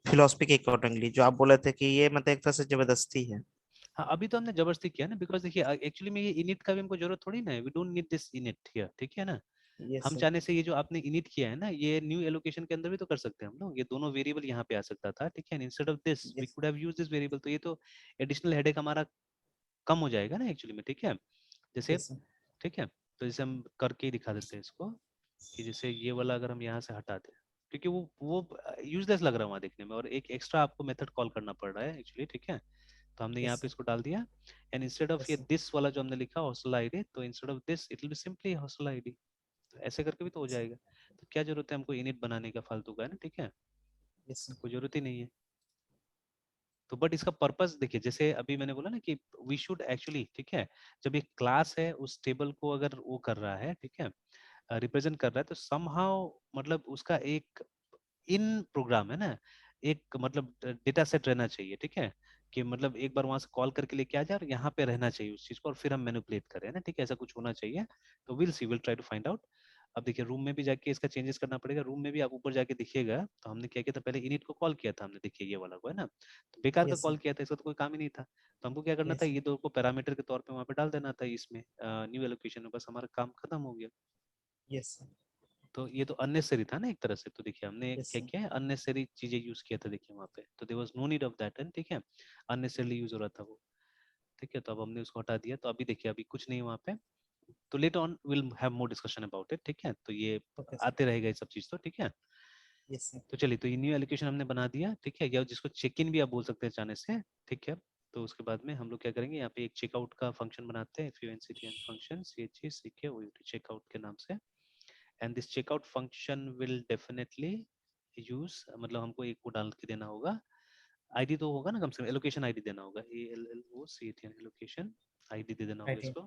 फिलोसफी के अकॉर्डिंगली, जो आप बोले थे कि ये मतलब एक तरह से जबरदस्ती है। हाँ अभी तो हमने जबरदस्ती किया ना, बिकॉज देखिए एक्चुअली में ये इनिट का भी हमको जरूरत थोड़ी ना है, we don't need this init here, ठीक है ना। यस हम सर। चाहने से ये जो आपने इनिट किया है ना, ये न्यू एलोकेशन के अंदर भी तो कर सकते हैं हम लोग, ये दोनों वेरिएबल यहाँ पे आ सकता था, ठीक है। Instead of this we yes. Could have used this variable, तो ये तो एडिशनल हेडेक हमारा कम हो जाएगा ना एक्चुअली में, ठीक है। जैसे, यस सर। ठीक है, तो जैसे हम करके ही दिखा देते हैं इसको, कि जैसे ये वाला अगर हम यहाँ से हटा दें, क्योंकि वो यूजलेस लग रहा है वहाँ देखने में, और एक एक्स्ट्रा आपको मेथड कॉल करना पड़ रहा है एक्चुअली, ठीक है। तो हमने यहाँ यस पे सर। इसको डाल दिया, एंड इंस्टेड ऑफ यस ये सर। दिस वाला जो हमने लिखा हॉस्टल आईडी, तो instead of this it will be simply hostel ID. तो ऐसे करके भी तो हो जाएगा। तो क्या जरूरत है हमको इनिट बनाने का फालतू का, है ना, ठीक है। Yes sir. कोई जरूरत ही नहीं है। तो बट इसका पर्पस देखिए, जैसे अभी मैंने बोला ना कि वी शुड एक्चुअली, ठीक है, जब एक क्लास है उस टेबल को अगर वो कर रहा है, ठीक है, रिप्रेजेंट कर रहा है, तो समहाउ मतलब उसका एक इन प्रोग्राम है ना, एक मतलब डेटा सेट रहना चाहिए, ठीक है, कि मतलब एक बार वहां से कॉल करके लेके आ जाए और यहाँ पे रहना चाहिए उस चीज को, और फिर हम मैनिपुलेट करें ना, ठीक है, ऐसा कुछ होना चाहिए। तो will see, will try to find out. अब देखिए रूम में भी जाके इसका चेंजेस करना पड़ेगा, रूम में भी आप ऊपर जाके देखिएगा, तो हमने क्या किया था, पहले इनिट को कॉल किया था हमने, देखिए ये वाला को, है ना, तो बेकार का यस कॉल सर। किया था, इसका तो कोई काम ही नहीं था। तो हमको क्या करना था, यस सर। ये दो को पैरामीटर के तौर पे वहां पे डाल देना था इसमें न्यू एलोकेशन में, बस हमारा काम खत्म हो गया। Yes sir. तो ये तो अननेसेसरी था ना एक तरह से, तो देखिए हमने यस क्या सर। किया है, अननेसेसरी चीजें यूज किया था, देखिए वहाँ पे, तो there was no need of that, and ठीक है, अननेसेसरली यूज हो रहा था वो, ठीक है। तो अब हमने उसको हटा दिया, तो अभी देखिए अभी कुछ नहीं है वहाँ पे। तो later on will have more discussion about it, ठीक है, तो ये ओके सर। आते रहेगा ये सब चीज, तो ठीक है। Yes sir. तो चलिए, तो ये न्यू एलोकेशन हमने बना दिया, ठीक है, या जिसको चेक इन भी आप बोल सकते हैं चाहने से, ठीक है। तो उसके बाद में हम लोग क्या करेंगे, यहाँ पे एक चेकआउट का फंक्शन बनाते हैं, functn फंक्शन, ये चीज सीखे वो चेकआउट के नाम से। And this checkout function will definitely use, मतलब हमको एक वो डाल के देना होगा, आईडी तो होगा ना कम से कम, एलोकेशन आईडी देना होगा, ALLOCATN एलोकेशन आईडी दे देना होगा राइट है। इसको,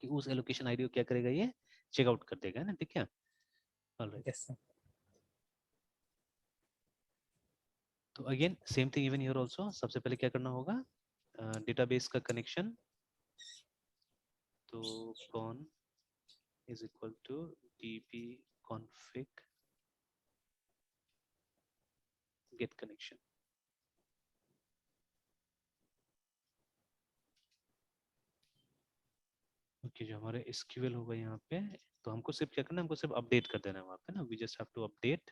कि उस एलोकेशन आईडी को क्या करेगा, ये चेकआउट कर देगा, है ना, ठीक है। ऑलराइट। Yes sir. तो again same thing even here also, सबसे पहले क्या करना होगा, डेटाबेस का कनेक्शन, तो con is equal to db config get connection। Okay, जो हमारे SQL होगा यहाँ पे, तो हमको सिर्फ क्या करना है, हमको सिर्फ अपडेट कर देना है वहाँ पे ना, we just have to update,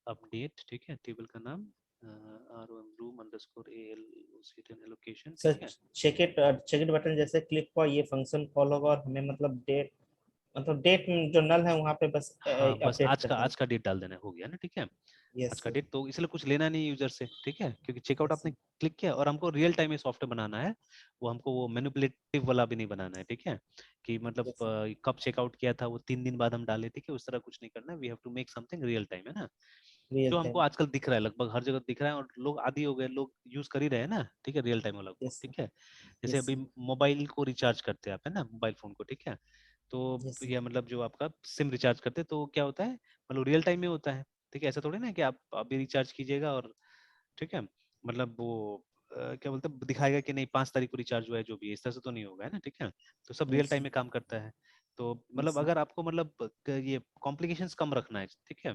update, ठीक है, टेबल का नाम room underscore ALOCATN allocation, sir ठीक है। चेक इट बटन जैसे क्लिक हुआ ये फंक्शन कॉल होगा और हमें मतलब डेट जो नल है वहाँ पे बस हाँ बस अपडेट आज कर का, दें। आज का डेट डाल देना, हो गया ना, ठीक है। यस आज का सर। डेट, तो इसलिए कुछ लेना नहीं यूजर से, ठीक है, क्योंकि चेकआउट यस आपने सर। क्लिक किया, और हमको रियल टाइम में सॉफ्टवेयर बनाना है, वो हमको वो मैनिपुलेटिव वाला भी नहीं बनाना है, ठीक है, कि मतलब यस सर। कब चेकआउट किया था वो 3 दिन बाद हम डाले, ठीक है, उस तरह कुछ नहीं करना है, we have to make something real time, है ना, रियल जो हमको टाइम। आजकल दिख रहा है, लगभग हर जगह दिख रहा है, और लोग आदी हो गए, लोग यूज कर ही रहे हैं ना, ठीक है, रियल टाइम वाला को, यस सर। ठीक है। जैसे यस अभी सर। मोबाइल को रिचार्ज करते हैं आप, है ना, मोबाइल फोन को, ठीक है, तो यस सर। ये मतलब जो आपका सिम रिचार्ज करते हैं, तो क्या होता है, मतलब रियल टाइम में होता है, ठीक है, ऐसा थोड़ी ना है कि आप अभी रिचार्ज कीजिएगा और, ठीक है, मतलब वो क्या बोलते हैं, दिखाएगा कि नहीं 5 तारीख को रिचार्ज हुआ है, जो भी है, इस तरह से तो नहीं होगा, है ना, ठीक है। तो सब रियल यस टाइम सर। में काम करता है। तो यस मतलब सर। अगर आपको मतलब ये कॉम्प्लिकेशंस कम रखना है, ठीक है,